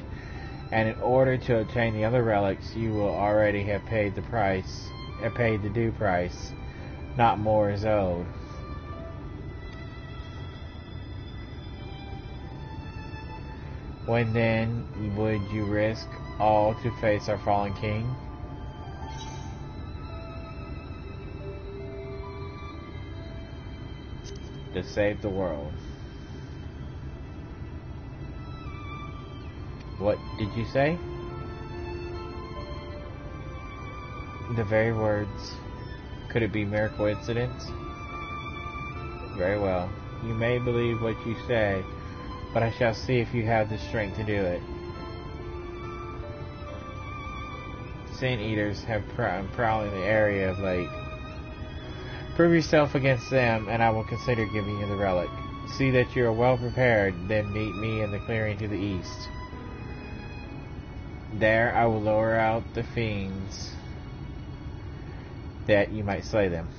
And in order to obtain the other relics, you will already have paid the price, paid the due price. Not more is owed. When then would you risk all to face our fallen king? To save the world. What did you say? The very words. Could it be mere coincidence? Very well. You may believe what you say, but I shall see if you have the strength to do it. Sin Eaters have prowling the area of late. Prove yourself against them, and I will consider giving you the relic. See that you are well prepared, then meet me in the clearing to the east. There I will lure out the fiends, that you might slay them.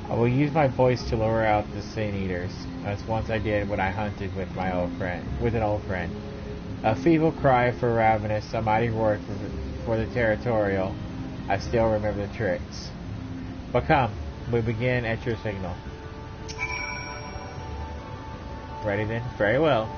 I will use my voice to lure out the Sin Eaters, as once I did when I hunted with my old friend, an old friend. A feeble cry for ravenous, a mighty roar for the territorial. I still remember the tricks. But come, we begin at your signal. Ready then? Very well.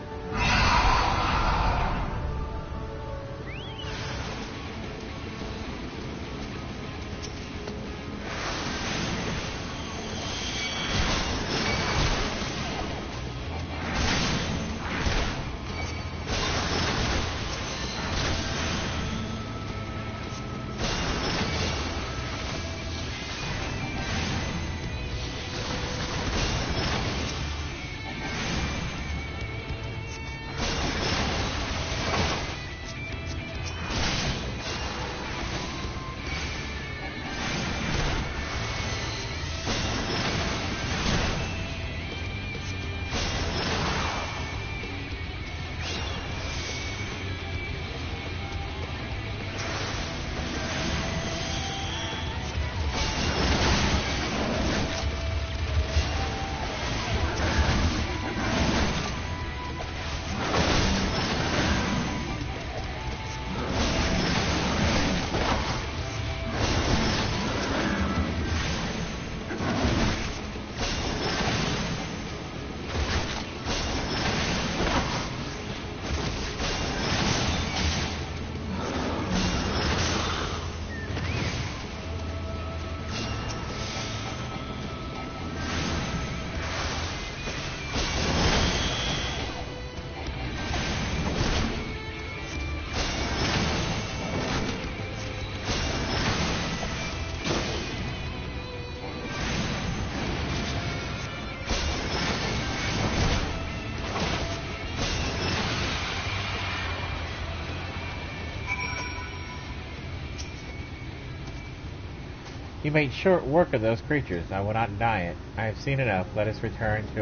You made short work of those creatures. I will not deny it. I have seen enough. Let us return to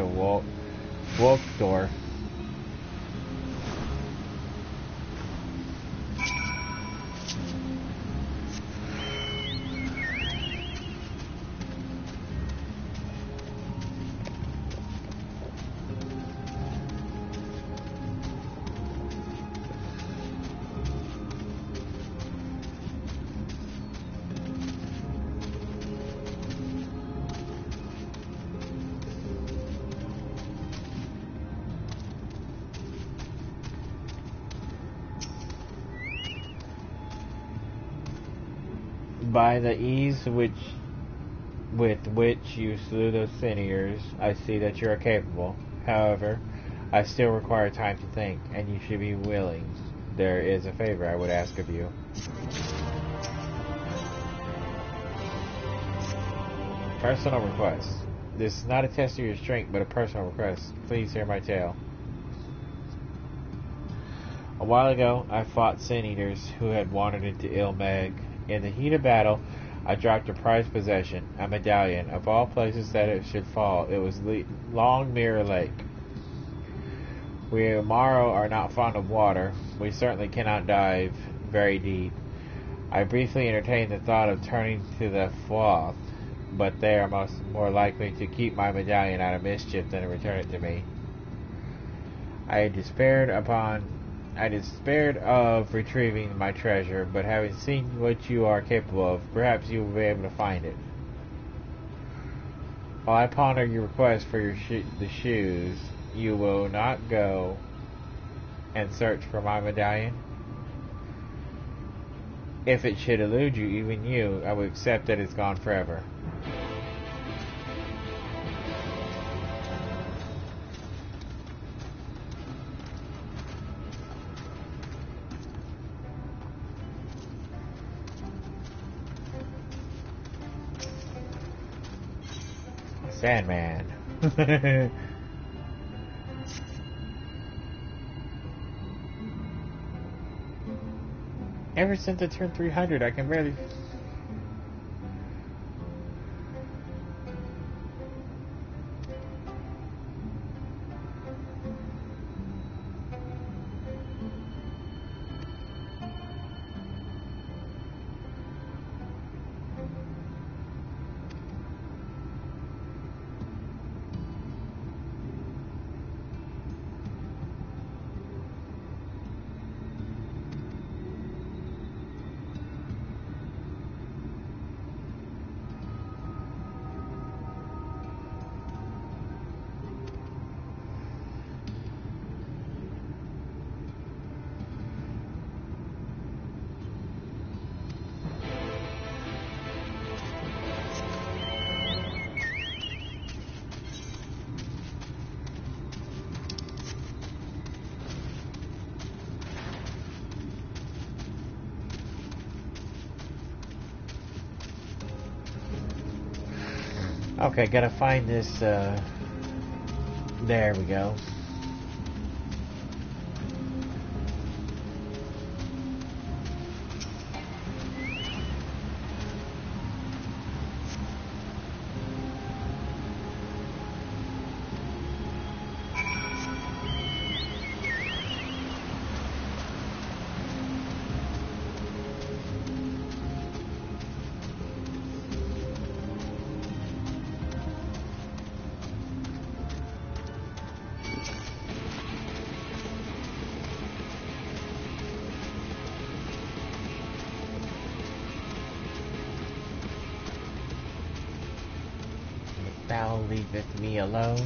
Wolfdorf. By the ease with which you slew those Seniors, I see that you are capable. However, I still require time to think, and you should be willing. There is a favor I would ask of you. Personal request. This is not a test of your strength, but a personal request. Please hear my tale. A while ago, I fought Sin-Eaters who had wandered into Ilmeg. In the heat of battle, I dropped a prized possession, a medallion. Of all places that it should fall, it was Long Mirror Lake. We Amaro are not fond of water. We certainly cannot dive very deep. I briefly entertained the thought of turning to the Floth, but they are more likely to keep my medallion out of mischief than to return it to me. I despaired of retrieving my treasure, but having seen what you are capable of, perhaps you will be able to find it. While I ponder your request for the shoes, you will not go and search for my medallion? If it should elude you, even you, I would accept that it's gone forever. Sandman. Ever since I turned 300, I can barely... Okay, gotta find this, there we go. Thou leaveth me alone.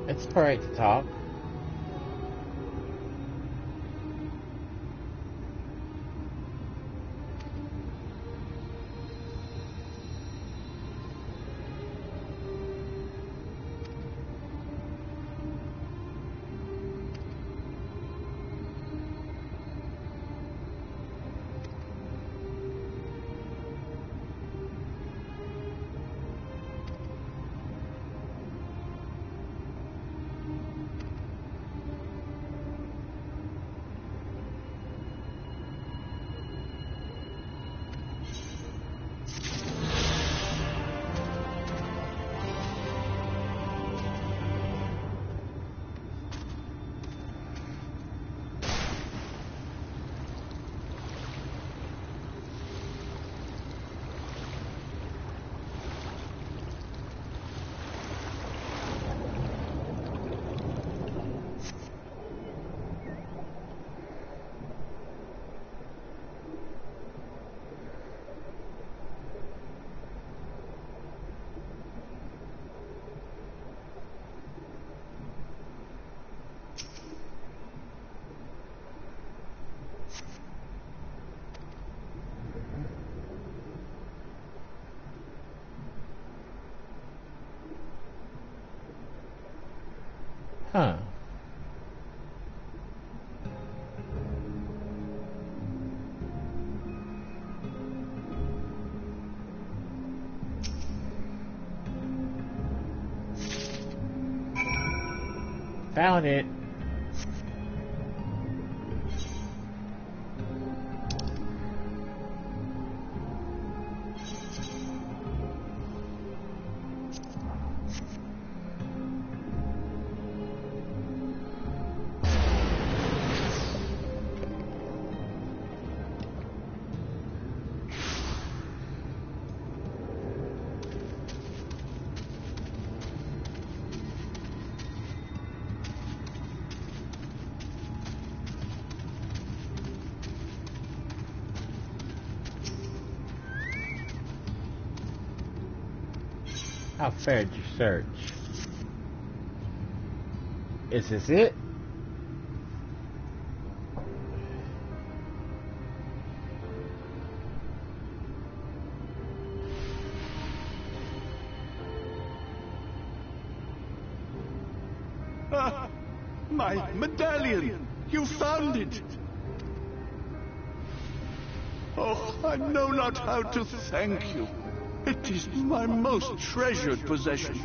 It's alright to talk. Huh. Found it. How fared your search? Is this it? Ah, my medallion! You found it! Oh, I know not how to thank you. It is my most treasured possession.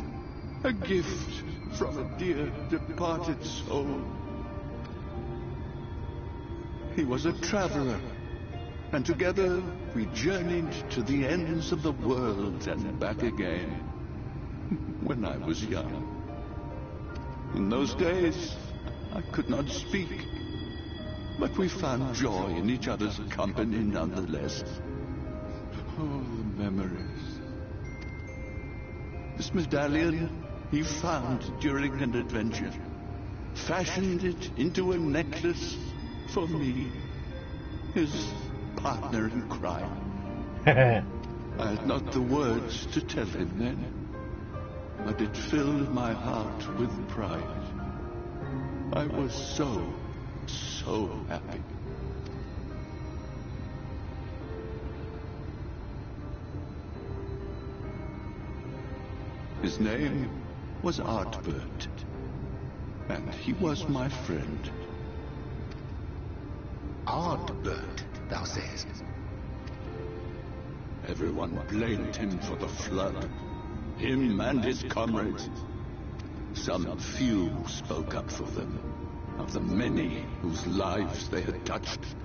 A gift from a dear departed soul. He was a traveler, and together we journeyed to the ends of the world and back again. When I was young. In those days, I could not speak, but we found joy in each other's company nonetheless. Oh, the memories. This medallion he found during an adventure, fashioned it into a necklace for me, his partner in crime. I had not the words to tell him then, but it filled my heart with pride. I was so happy. His name was Artbert, and he was my friend. Artbert, thou sayest? Everyone blamed him for the flood, him and his comrades. Some few spoke up for them, of the many whose lives they had touched.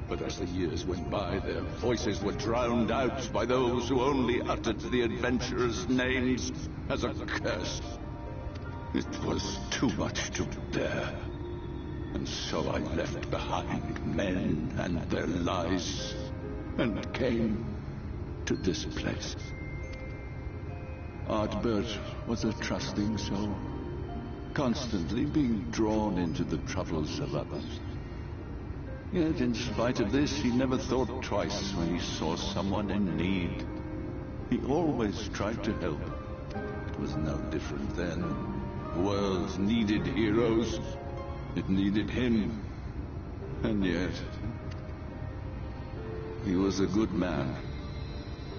But as the years went by, their voices were drowned out by those who only uttered the adventurers' names as a curse. It was too much to bear, and so I left behind men and their lies, and came to this place. Artbert was a trusting soul, constantly being drawn into the troubles of others. Yet, in spite of this, he never thought twice when he saw someone in need. He always tried to help, was no different then. The world needed heroes. It needed him. And yet... he was a good man.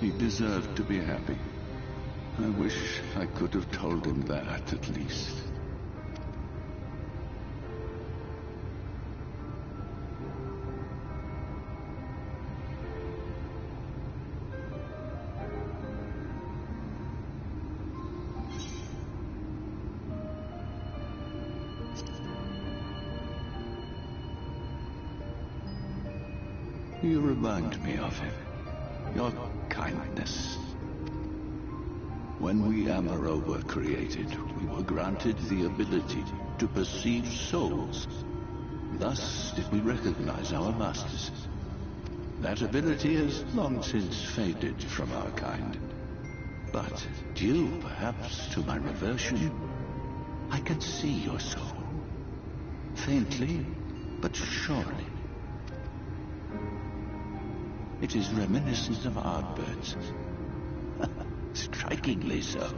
He deserved to be happy. I wish I could have told him that, at least. You remind me of him. Your kindness. When we Amaro were created, we were granted the ability to perceive souls. Thus did we recognize our masters. That ability has long since faded from our kind. But due perhaps to my reversion, I can see your soul. Faintly, but surely. It is reminiscent of Ardbird's. Strikingly so.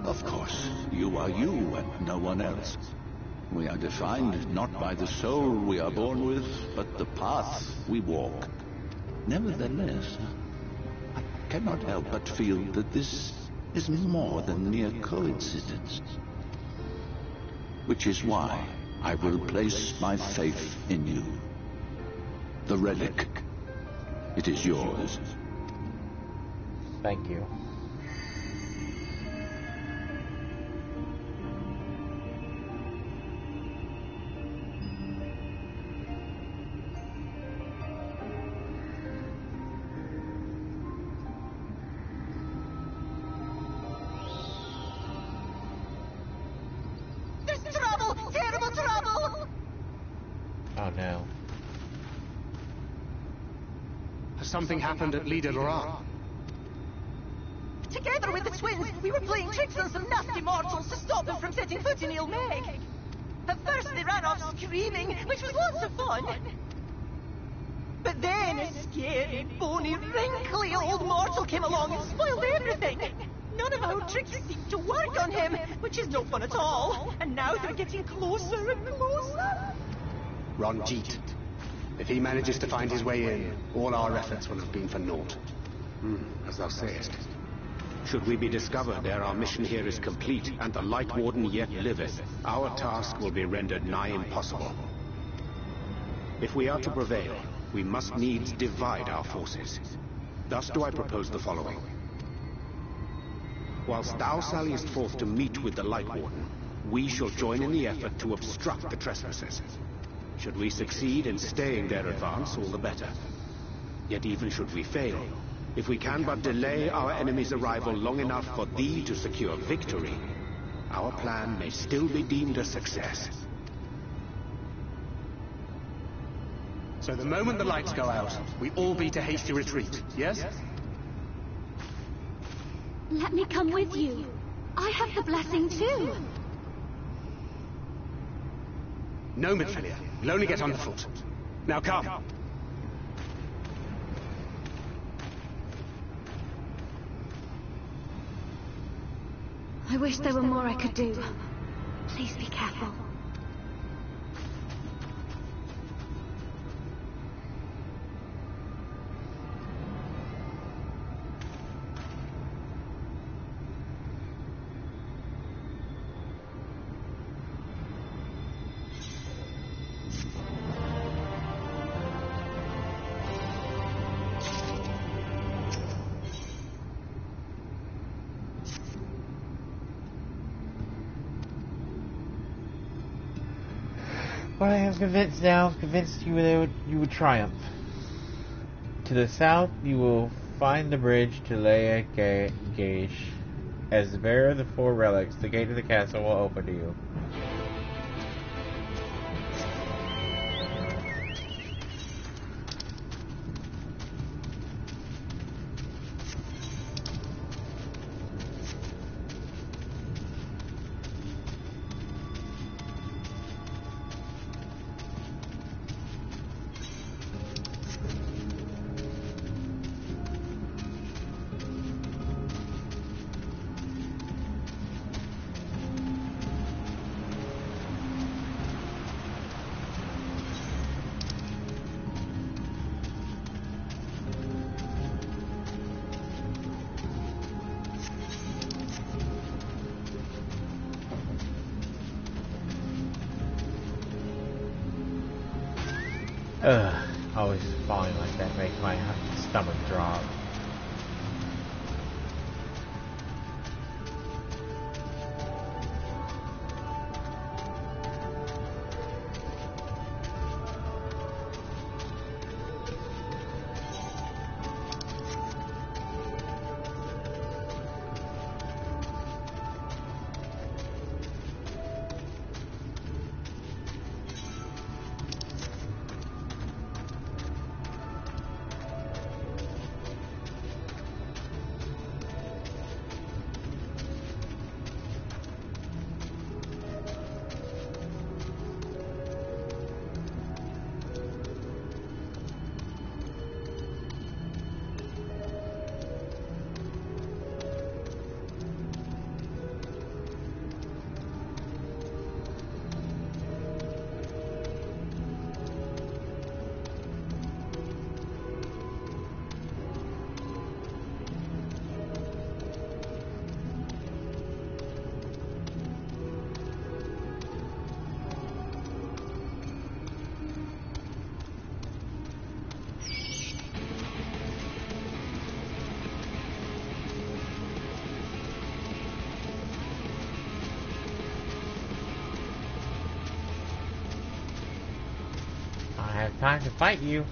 Of course, you are you and no one else. We are defined not by the soul we are born with, but the path we walk. Nevertheless, I cannot help but feel that this is more than mere coincidence. Which is why I will place my faith in you. The relic. It is yours. Thank you. There's trouble! Terrible trouble! Oh no. Has something happened at Illidaris? Together with the twins, we were playing tricks on some nasty mortals to stop them from setting foot in Ilmeg. At first they ran off screaming, which was lots of fun. But then a scary, bony, wrinkly old mortal came along and spoiled everything. None of our tricks seemed to work on him, which is no fun at all. And now they're getting closer and closer. Ranjit. If he manages to find his way in, all our efforts will have been for naught. As thou sayest. Should we be discovered ere our mission here is complete, and the Light Warden yet liveth, our task will be rendered nigh impossible. If we are to prevail, we must needs divide our forces. Thus do I propose the following. Whilst thou salliest forth to meet with the Light Warden, we shall join in the effort to obstruct the trespassers. Should we succeed in staying their advance, all the better. Yet even should we fail, if we can but delay our enemy's arrival long enough for thee to secure victory, our plan may still be deemed a success. So the moment the lights go out, we all beat a hasty retreat, yes? Let me come with you. I have the blessing too. No, Midfilia. We'll only get on foot. Now come. I wish there were more I could do. Please be careful. But I am convinced now, convinced you would triumph. To the south, you will find the bridge to Leia Gaish. As the bearer of the four relics, the gate of the castle will open to you. Ugh, always falling like that makes my stomach drop. I have time to fight you.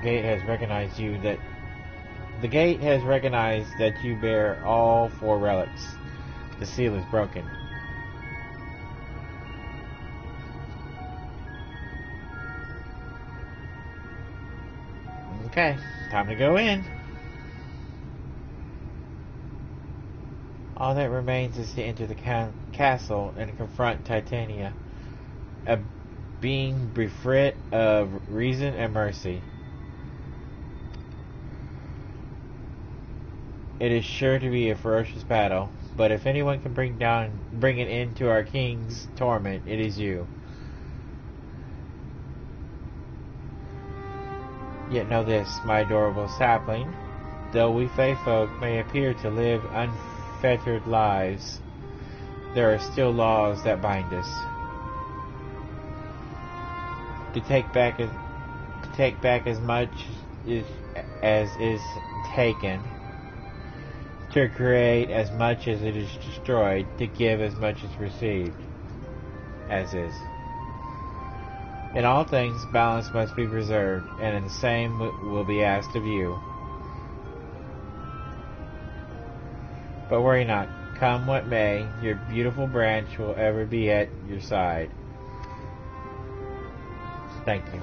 The gate has recognized that you bear all 4 relics. The seal is broken. Okay, time to go in. All that remains is to enter the castle and confront Titania, a being bereft of reason and mercy. It is sure to be a ferocious battle, but if anyone can bring an end to our king's torment, it is you. Yet know this, my adorable sapling, though we Fey folk may appear to live unfettered lives, there are still laws that bind us. To take back as much as is taken, to create as much as it is destroyed, to give as much as received, as is. In all things, balance must be preserved, and the same will be asked of you. But worry not, come what may, your beautiful branch will ever be at your side. Thank you.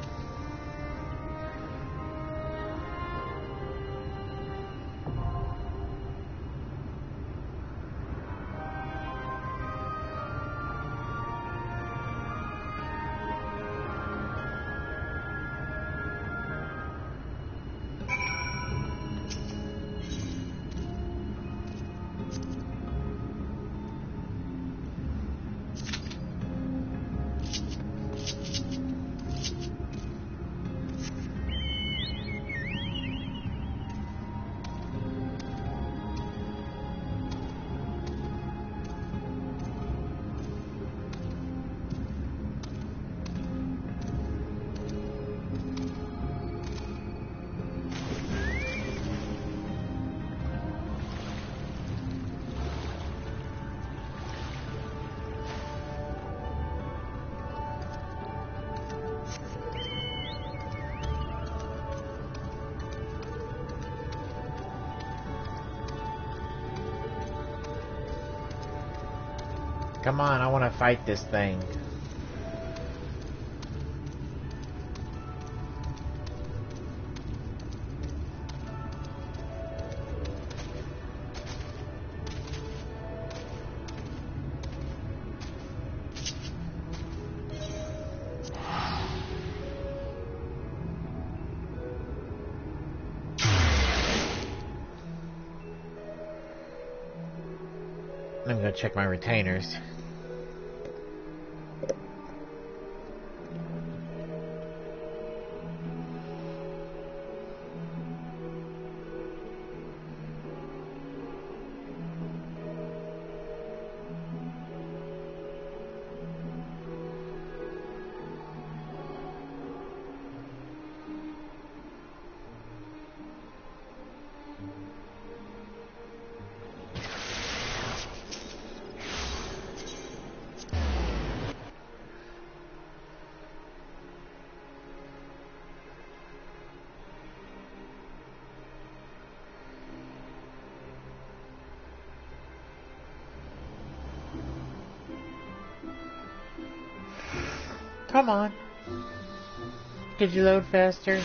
Come on, I want to fight this thing. I'm gonna check my retainers. Come on. Could you load faster?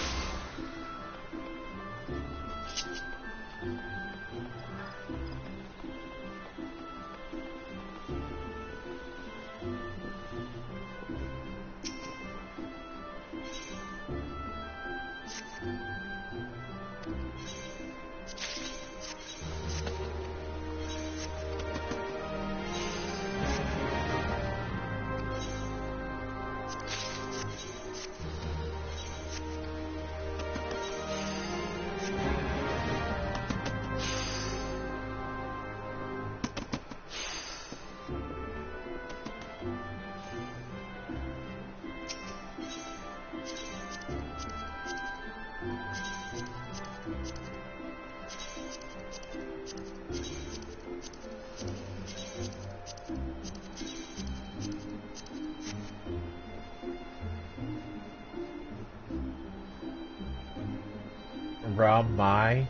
My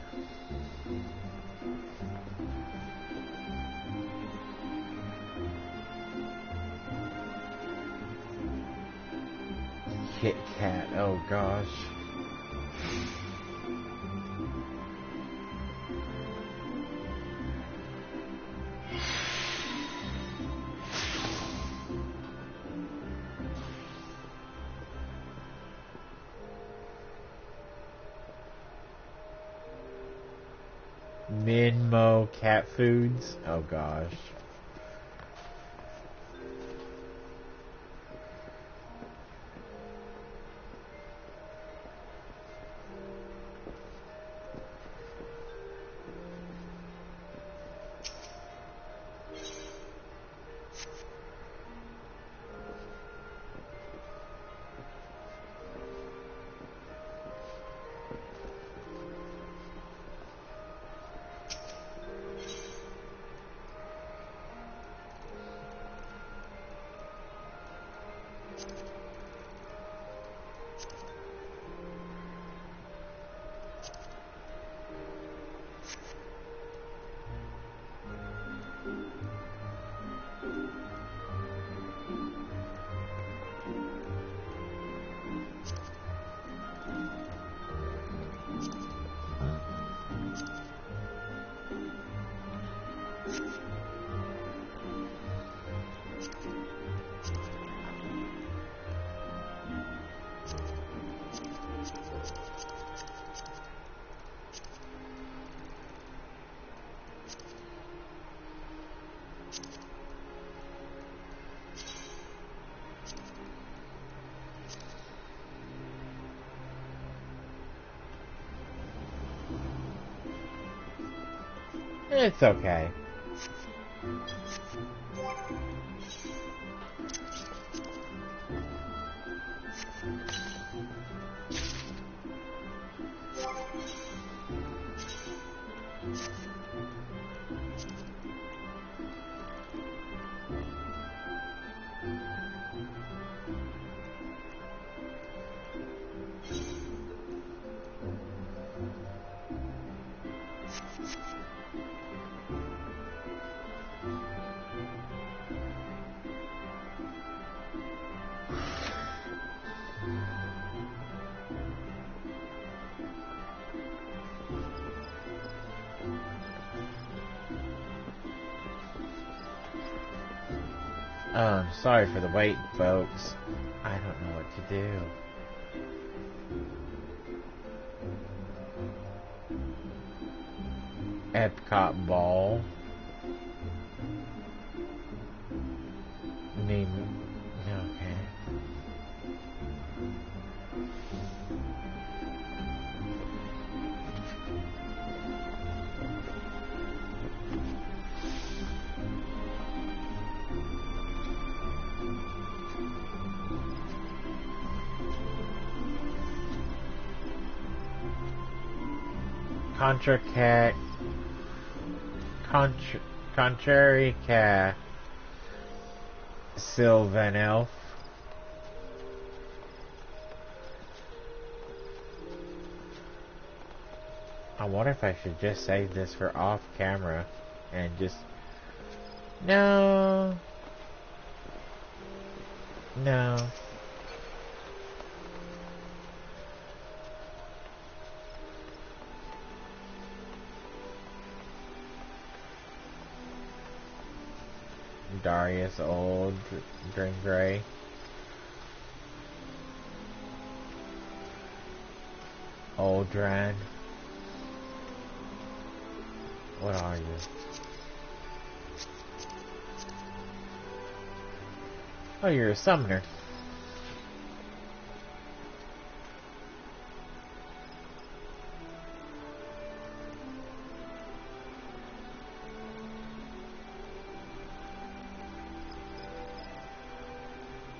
Kit Kat, oh gosh. Minmo cat foods. Oh gosh. It's okay. Sorry for the wait, folks. I don't know what to do. Epcot Ball. Contrary Cat Sylvan Elf. I wonder if I should just save this for off camera and just... No. Darius Old Drink Gray. Oldran. What are you? Oh, you're a summoner.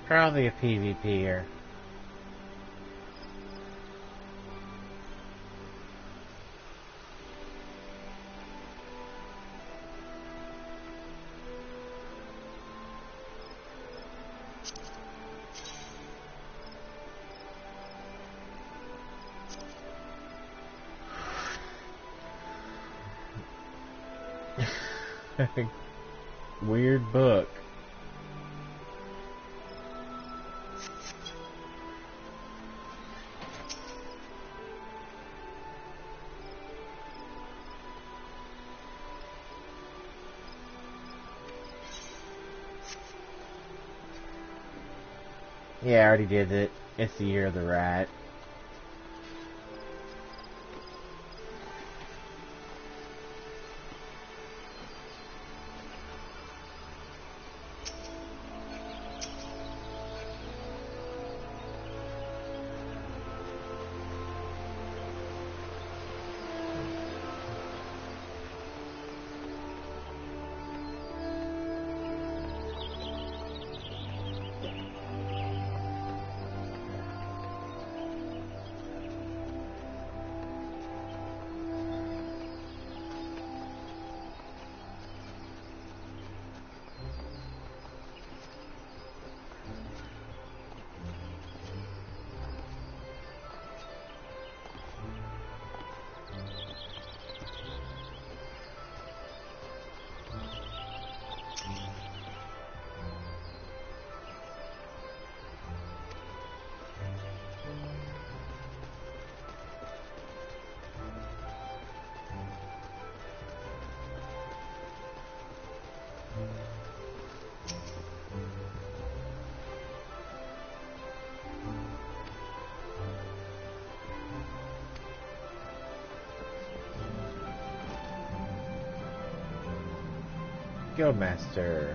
Probably a PvPer. Weird book. Yeah, I already did it. It's the Year of the Rat. Guildmaster.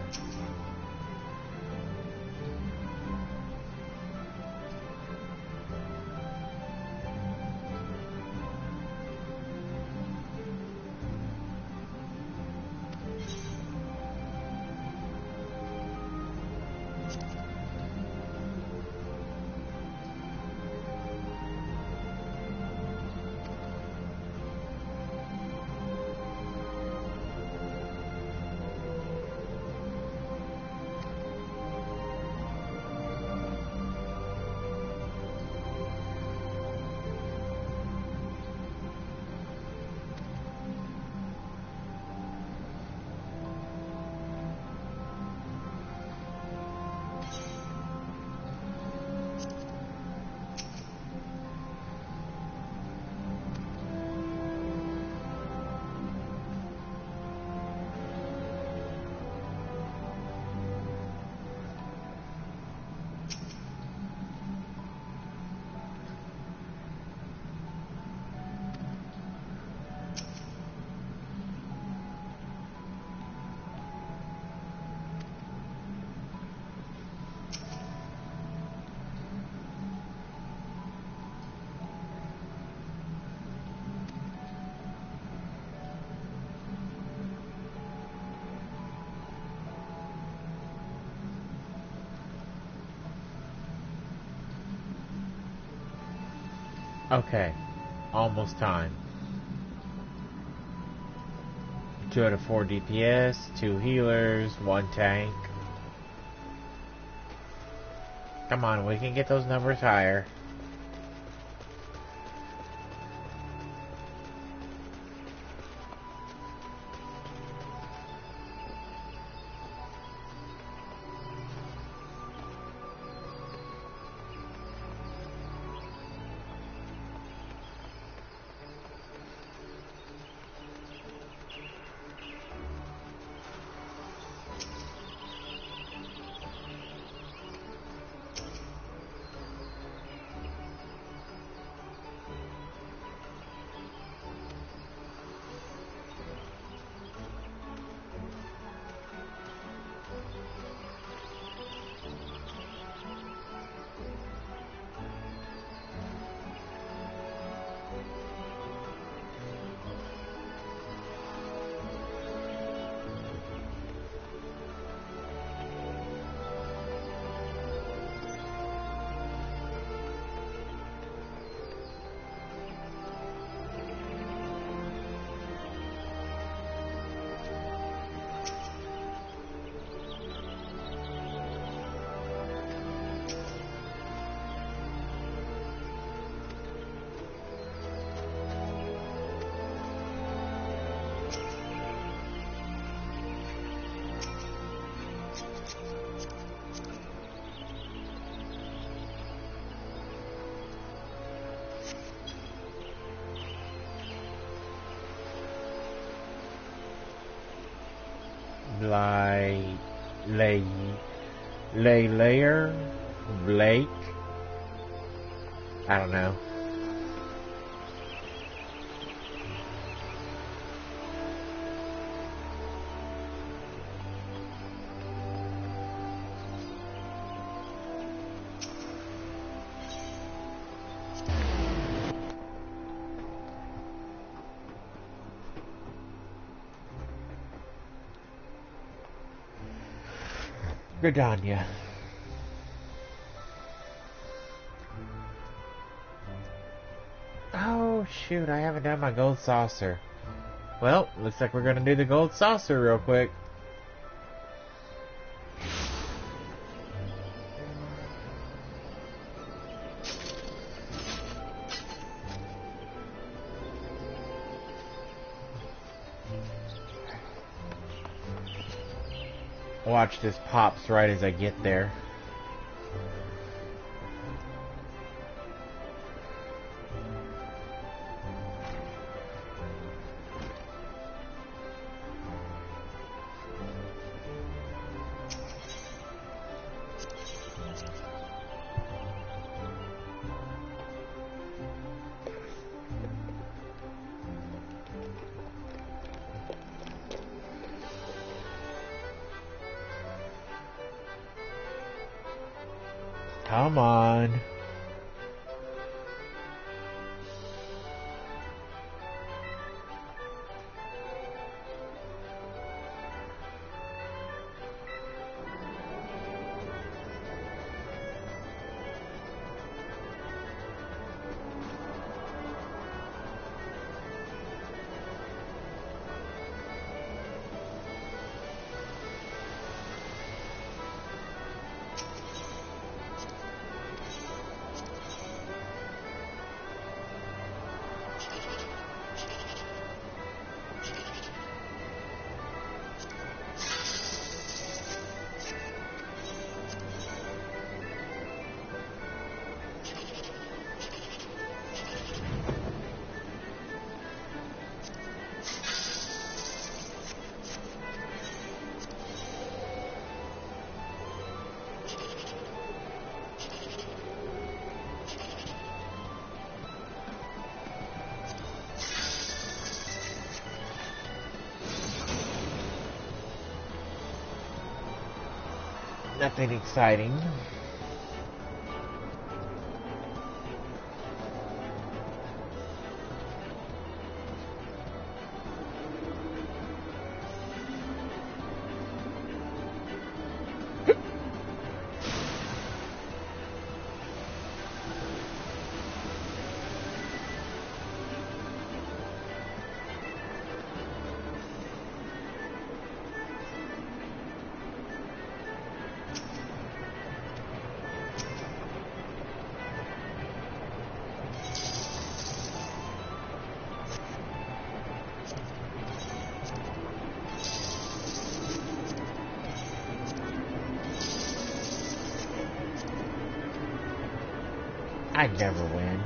Okay, almost time. 204 DPS, 2 healers, 1 tank. Come on, we can get those numbers higher. Blake. I don't know. Good on ya. Oh shoot, I haven't done my gold saucer. Well, looks like we're gonna do the gold saucer real quick. Watch, this pops right as I get there. Come on. Nothing exciting. I never win.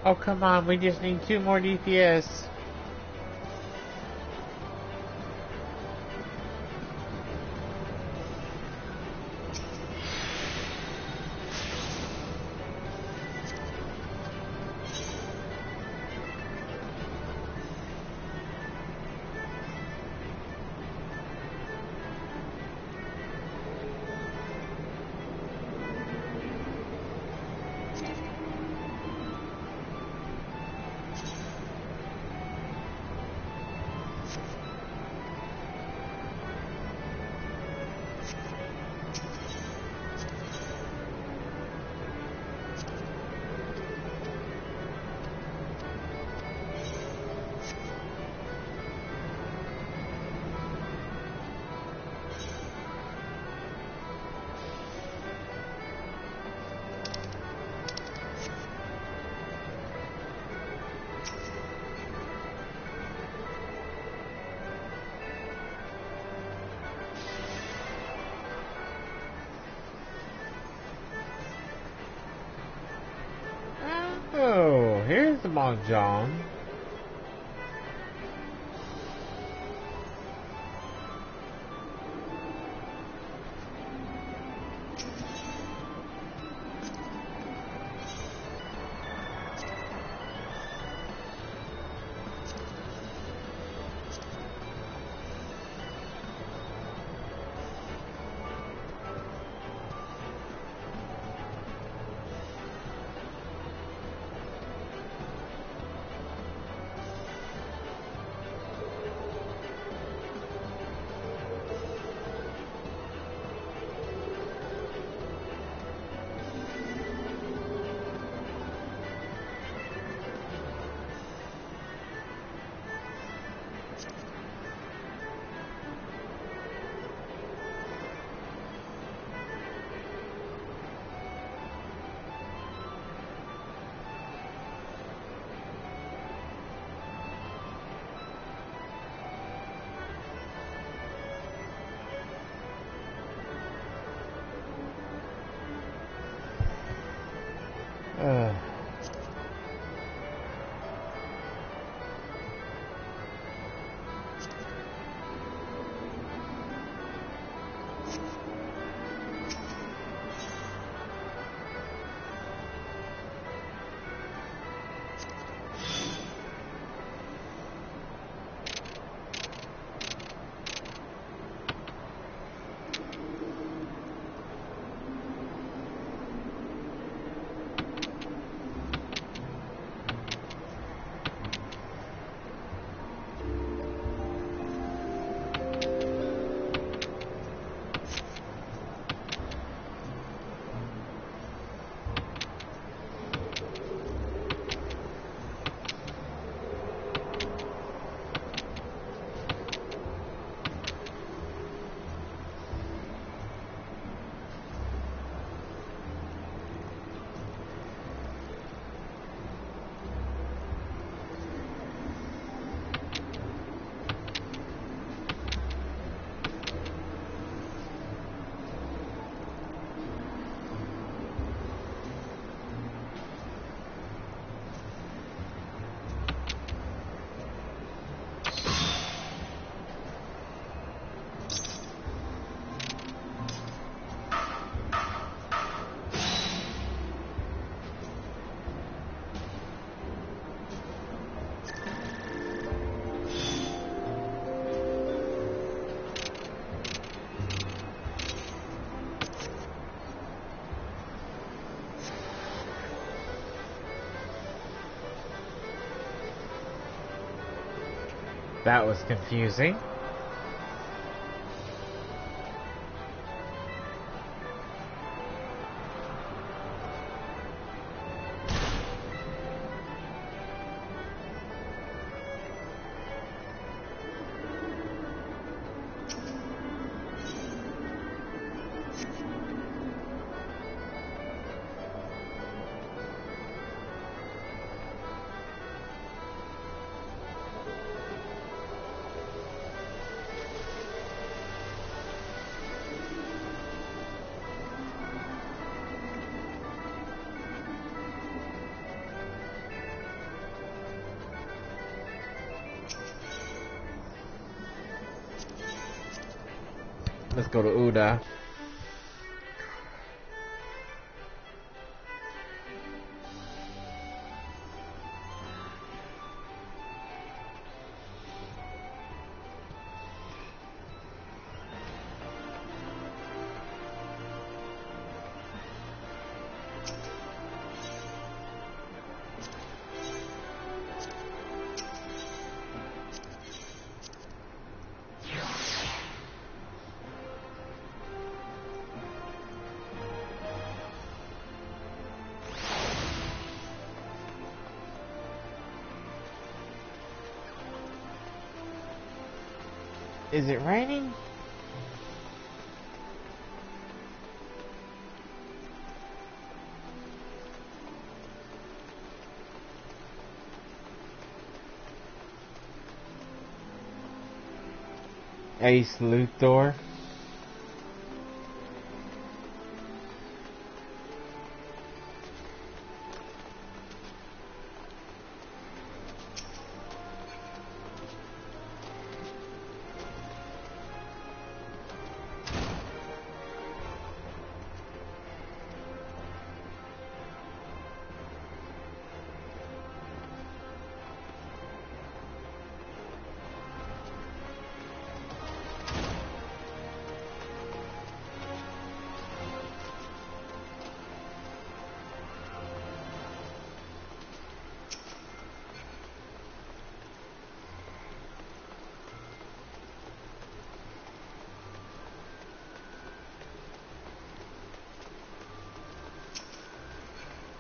Oh, come on, we just need 2 more DPS. Oh, here's the Mahjong. That was confusing. Let's go to Uda. Is it raining? Ace Luthor.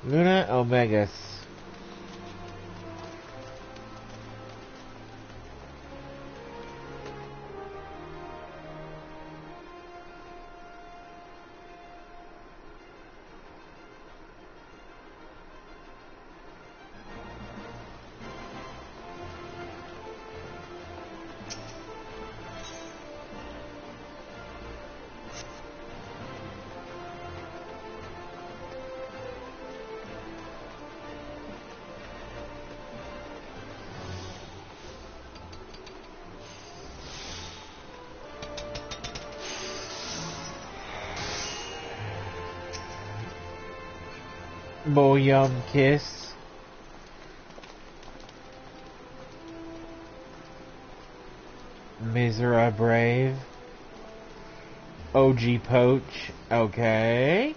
Luna Omegas. Boyum Kiss. Misera Brave. OG Poach. Okay.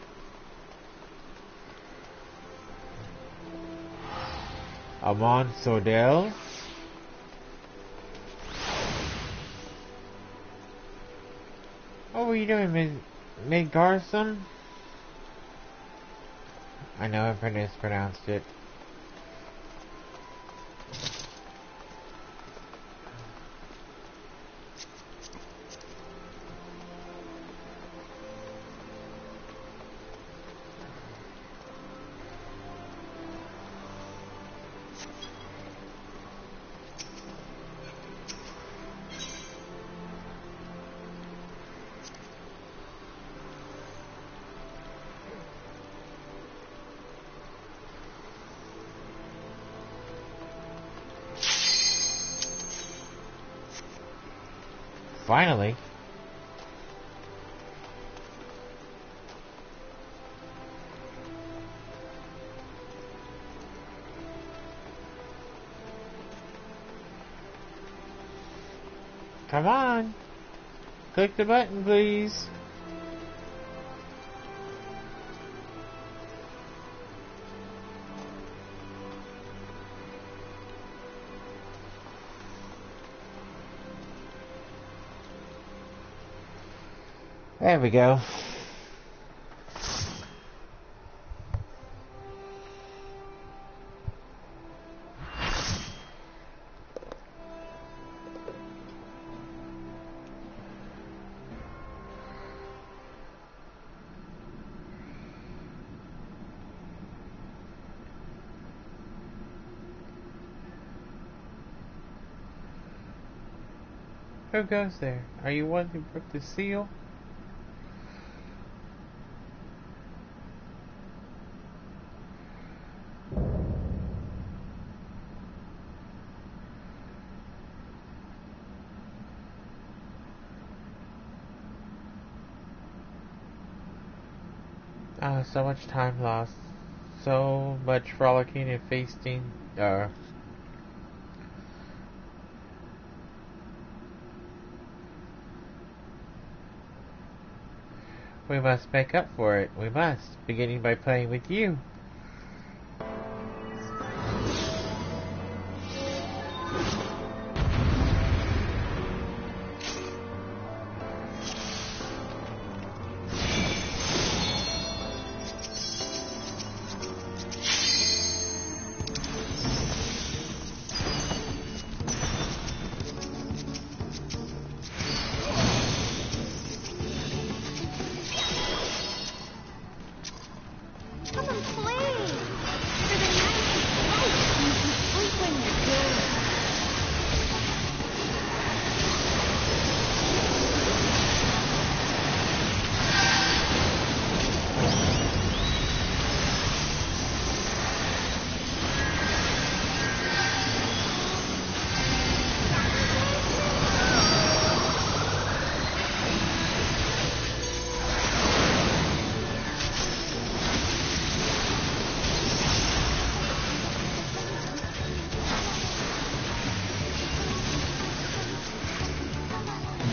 Amon Sodell. What were you doing, Mid Garson? I know I mispronounced it. Finally. Come on. Click the button, please. There we go. Who goes there? Are you one who broke the seal? Ah, so much time lost. So much frolicking and feasting. We must make up for it. We must, beginning by playing with you.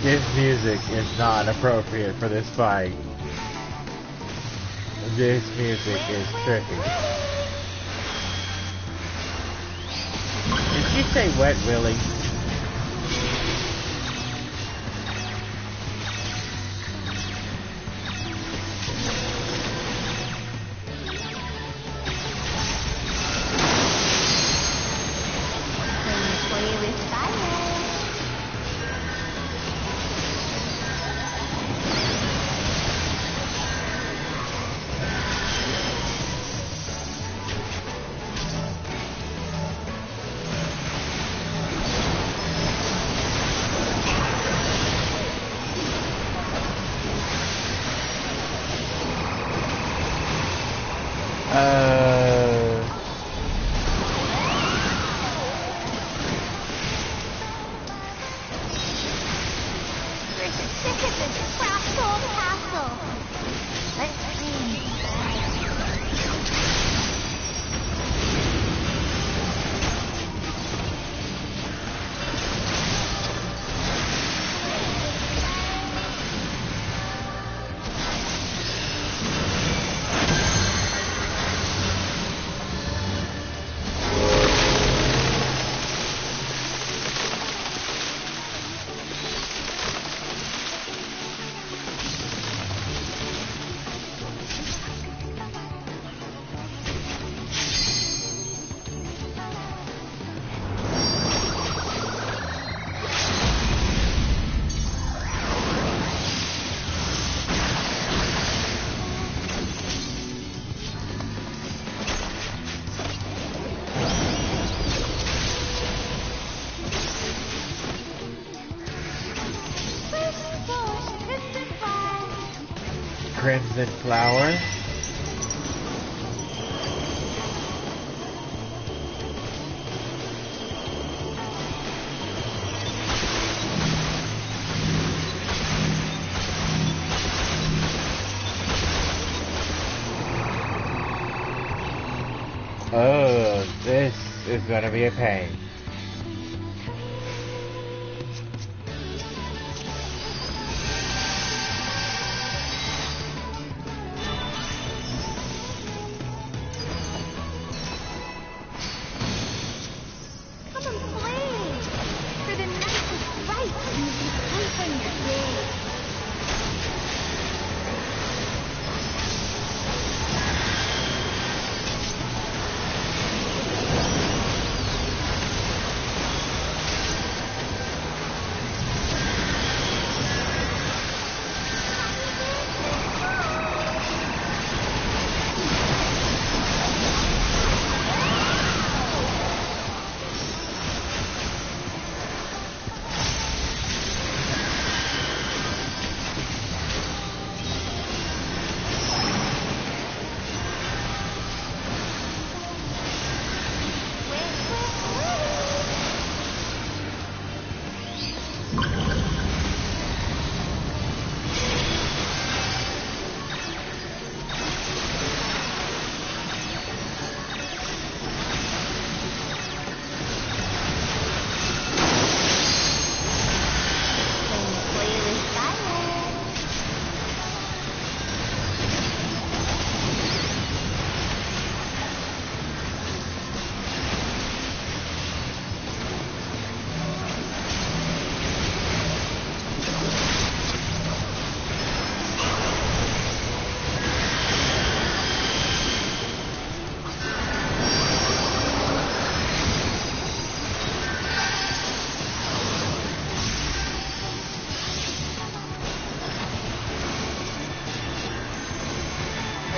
This music is not appropriate for this fight. This music is trippy. Did you say Wet Willie? Crimson flower. Oh, this is gonna be a pain.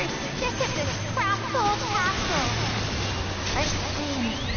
ever sick of this crapped old castle. Let's clean.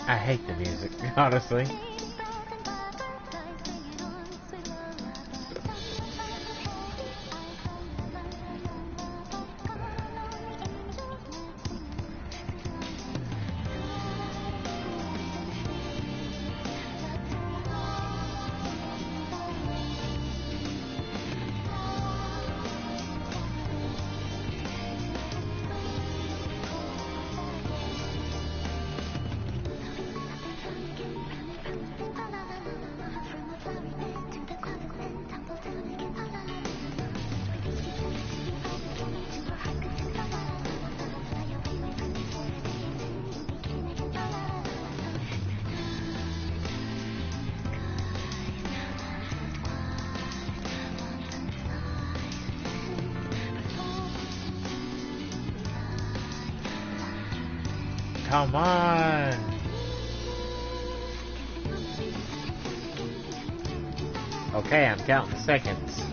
I hate the music, honestly. Come on! Okay, I'm counting seconds.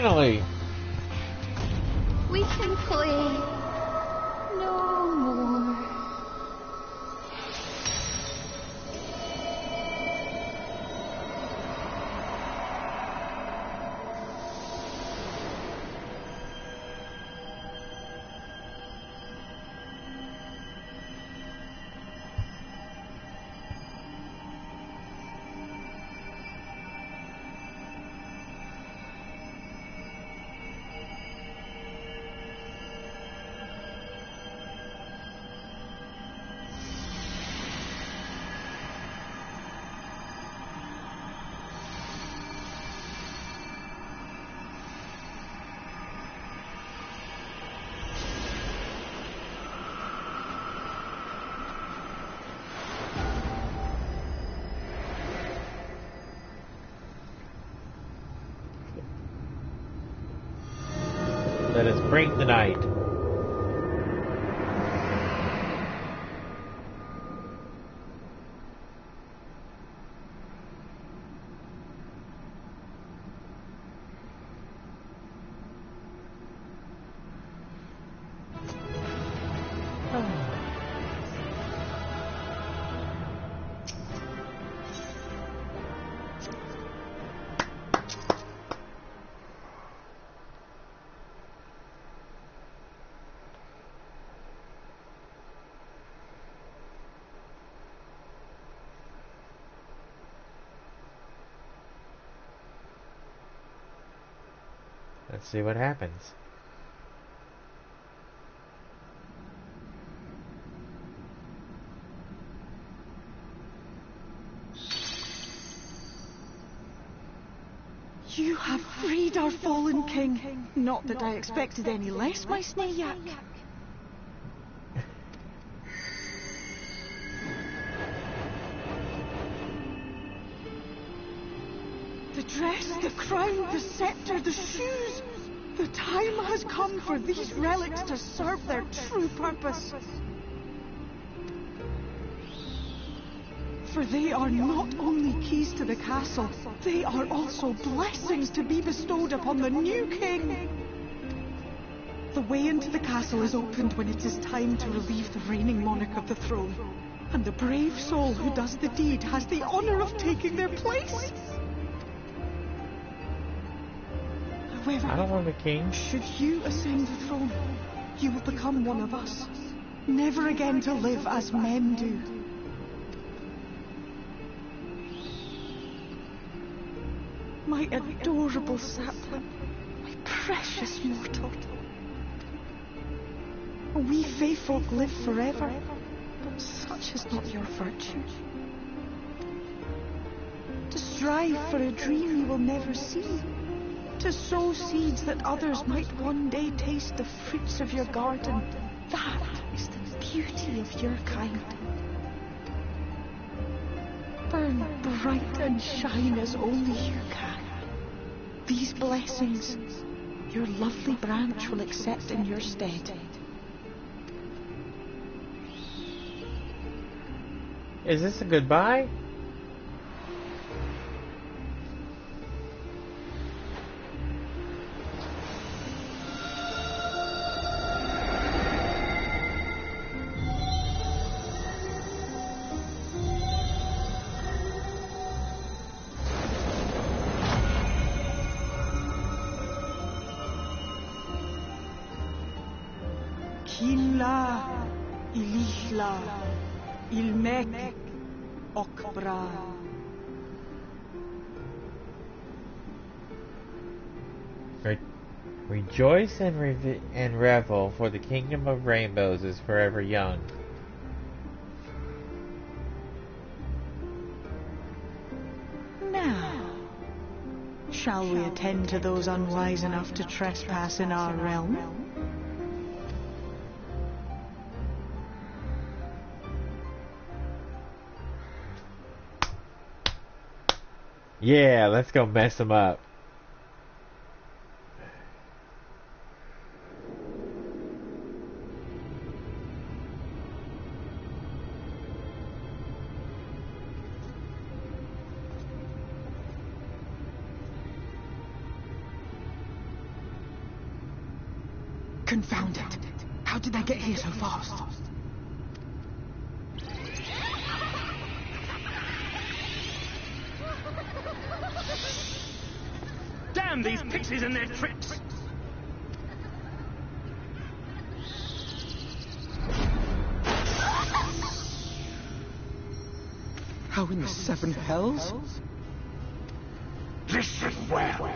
Finally! We can play no more. Let us bring the night. Let's see what happens. You have freed our fallen king. Not that I expected any less, my Snayak. The dress, the crown, the scepter, the shoes. The time has come for these relics to serve their true purpose. For they are not only keys to the castle, they are also blessings to be bestowed upon the new king. The way into the castle is opened when it is time to relieve the reigning monarch of the throne. And the brave soul who does the deed has the honor of taking their place. However, I don't want the king. should you ascend the throne, you will become one of us, never again to live as men do. My adorable sapling, my precious mortal. We Fae folk live forever, but such is not your virtue. To strive for a dream you will never see, to sow seeds that others might one day taste the fruits of your garden, that is the beauty of your kind. Burn bright and shine as only you can. These blessings your lovely branch will accept in your stead. Is this a goodbye? Kinla, Ilishla, Ilmek, Okbra. Rejoice and revel, for the kingdom of rainbows is forever young. Now, shall we attend to those unwise enough to trespass in our realm? Yeah, let's go mess them up. Confound it. How did they get here so fast? Damn these pixies and their tricks! How in the seven hells? Listen well.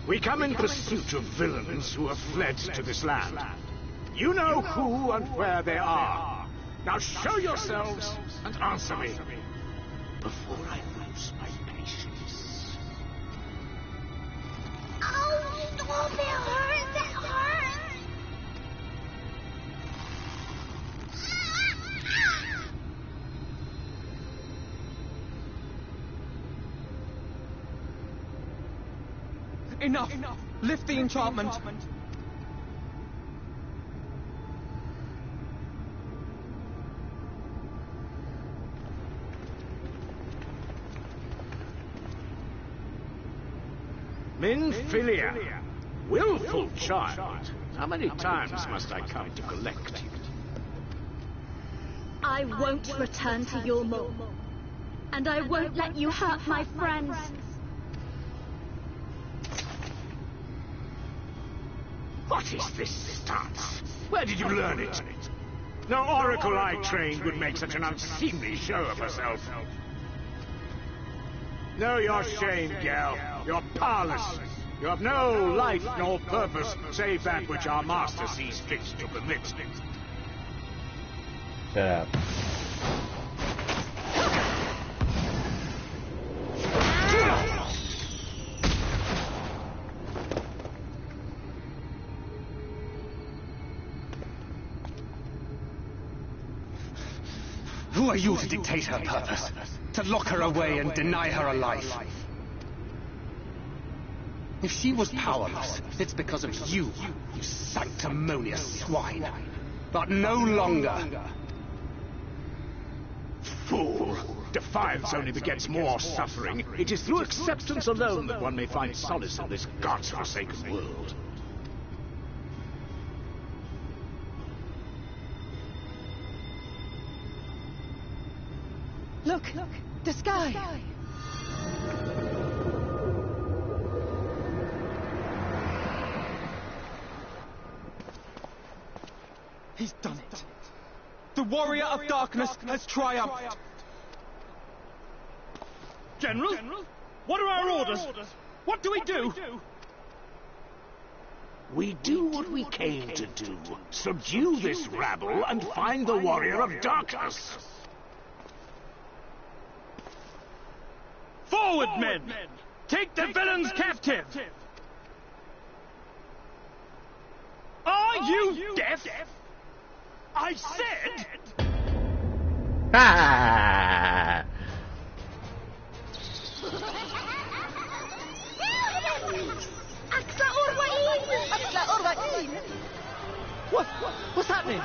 We come in pursuit of villains who have fled to this land. You know who and where they are. Now show yourselves and answer me before I lose my patience. Oh, stop it! Hurts! It hurts! Enough! Lift the enchantment! Minfilia, willful child. How many times must I come to collect you? I won't return to your maw. And I won't let you hurt my friends. What is this stance? Where did you learn it? No oracle I trained would make such an unseemly show of herself. Know your shame, gal. You're powerless. You have no life nor purpose, save that which our master sees fit to permit. Shut up. Who are you to dictate her purpose? To lock her away and deny her a life? If she was powerless, it's because of you, you sanctimonious swine. But no longer. Fool! Defiance only begets more suffering. It is through acceptance alone that one may find solace in this god's-forsaken world. Look, the sky. He's done it. The warrior of darkness has triumphed. General? What are our orders? What do we do? We do what we came to do. Subdue this rabble and find the warrior of darkness. Forward, men! Take the villains captive! Are you deaf? I said... Ha! What's happening?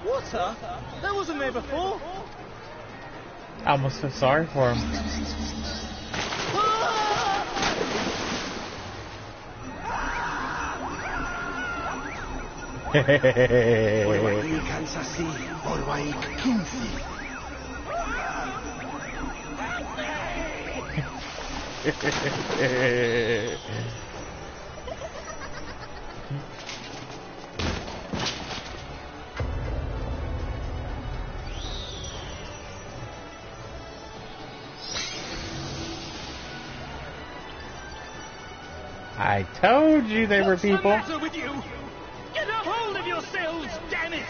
Water? That wasn't there before. I almost feel sorry for him. I told you they were people. What's the matter with you? Get a hold of yourselves, damn it!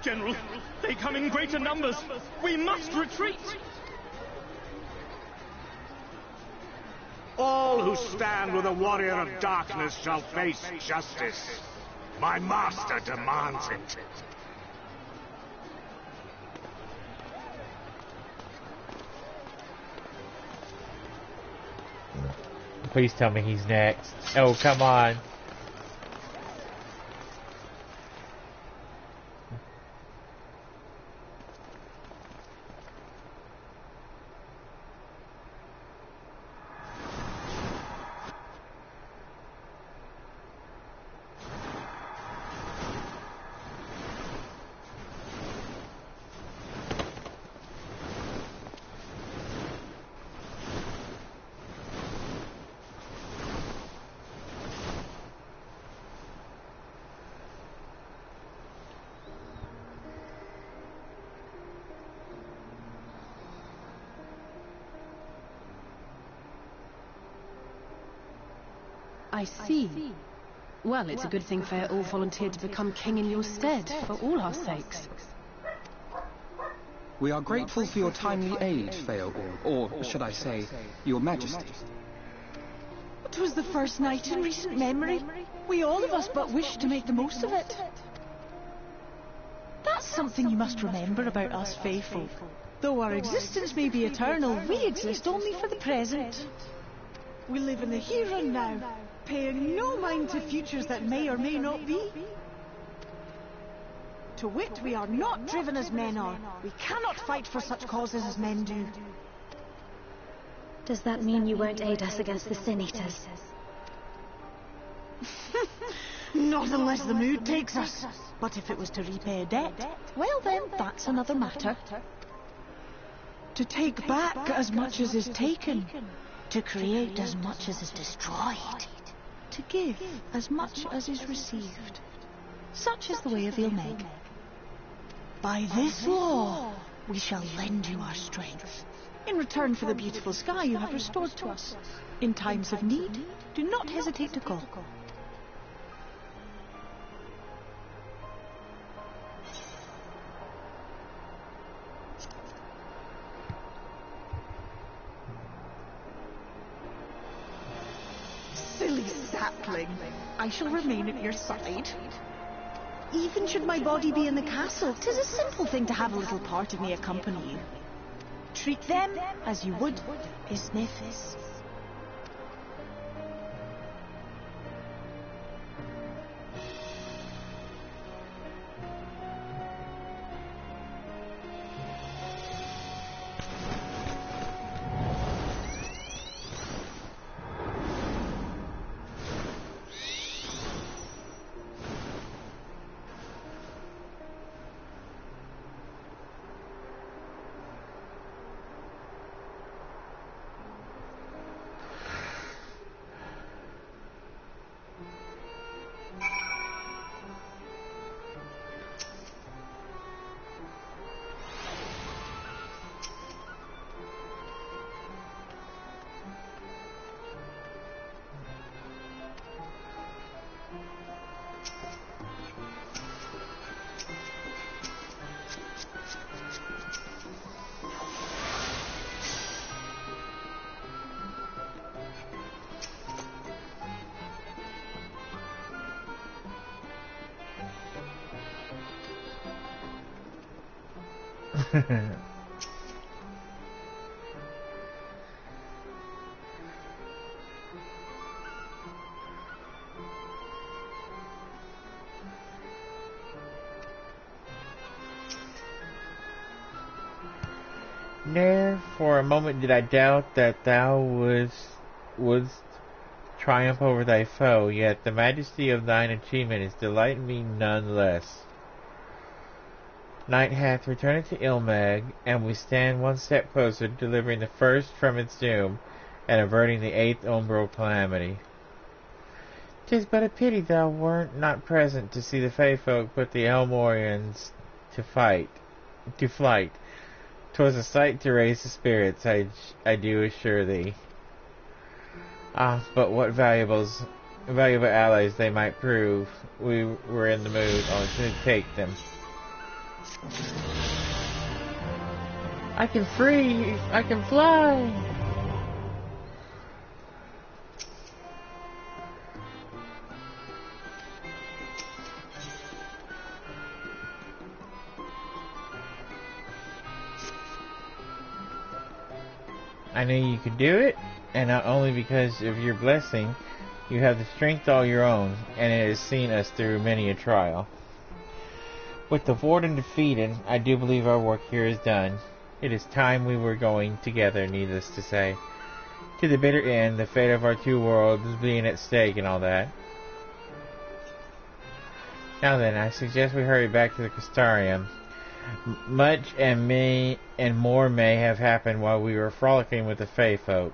General, they come in greater numbers. We must retreat. All who stand with a warrior of darkness shall face justice. My master demands it. Please tell me he's next. Oh, come on. I see. Well, it's a good thing Fair all volunteered to become king in your stead, for all our sakes. We are grateful for your timely aid, Fair or should I say, your majesty. It was the first night in recent memory. We all of us but wished to make the most of it. That's something you must remember about us faithful. Though our existence may be eternal, we exist only for the present. We live in the here and now, paying no mind to futures that may or may not be. To wit, we are not driven as men are. We cannot fight for such causes as men do. Does that mean you won't aid us against the Sin Eaters? Not unless the mood takes us. But if it was to repay a debt, well then, that's another matter. To take back as much as is taken. To create as much as is destroyed. To give as much as is received. Such is the way of Ilmeg. By this law, we shall lend you our strength. In return for the beautiful sky you have restored to us. In times of need, do not hesitate to call. Silly sapling. I shall remain at your side. Even should my body be in the castle, 'tis a simple thing to have a little part of me accompany you. Treat them as you would his nephews. Ne'er for a moment did I doubt that thou wouldst triumph over thy foe, yet the majesty of thine achievement is delighting me none less. Night hath returned to Ilmeg, and we stand one step closer to delivering the first from its doom, and averting the 8th umbral calamity. 'Tis but a pity thou wert not present to see the Fey folk put the Elmorians to flight. 'Twas a sight to raise the spirits, I do assure thee. Ah, but what valuable allies they might prove. We were in the mood to take them. I can fly! I knew you could do it, and not only because of your blessing, you have the strength all your own, and it has seen us through many a trial. With the warden defeated, I do believe our work here is done. It is time we were going together, needless to say. To the bitter end, the fate of our two worlds being at stake and all that. Now then, I suggest we hurry back to the Castarium. Much and more may have happened while we were frolicking with the Fey folk.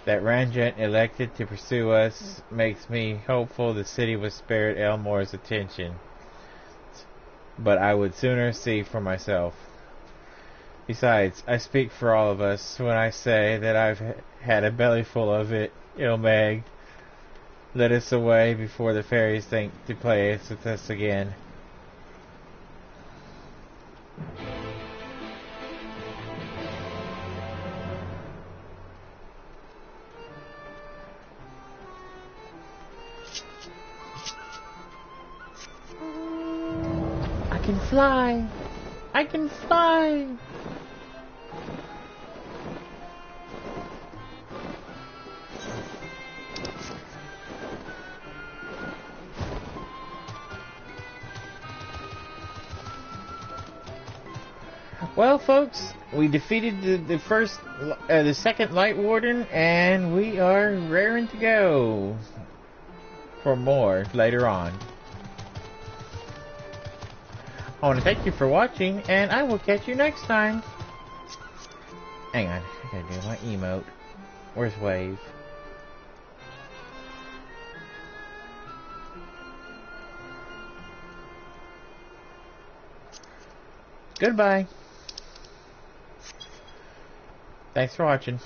That Ranjant elected to pursue us makes me hopeful the city was spared Elmore's attention. But I would sooner see for myself. Besides, I speak for all of us when I say that I've had a belly full of it. Ilmeg, let us away before the fairies think to play with us again. I can fly! I can fly! Well, folks, we defeated the second Light Warden, and we are raring to go for more later on. I want to thank you for watching, and I will catch you next time. Hang on, I gotta do my emote. Where's Wave? Goodbye. Thanks for watching.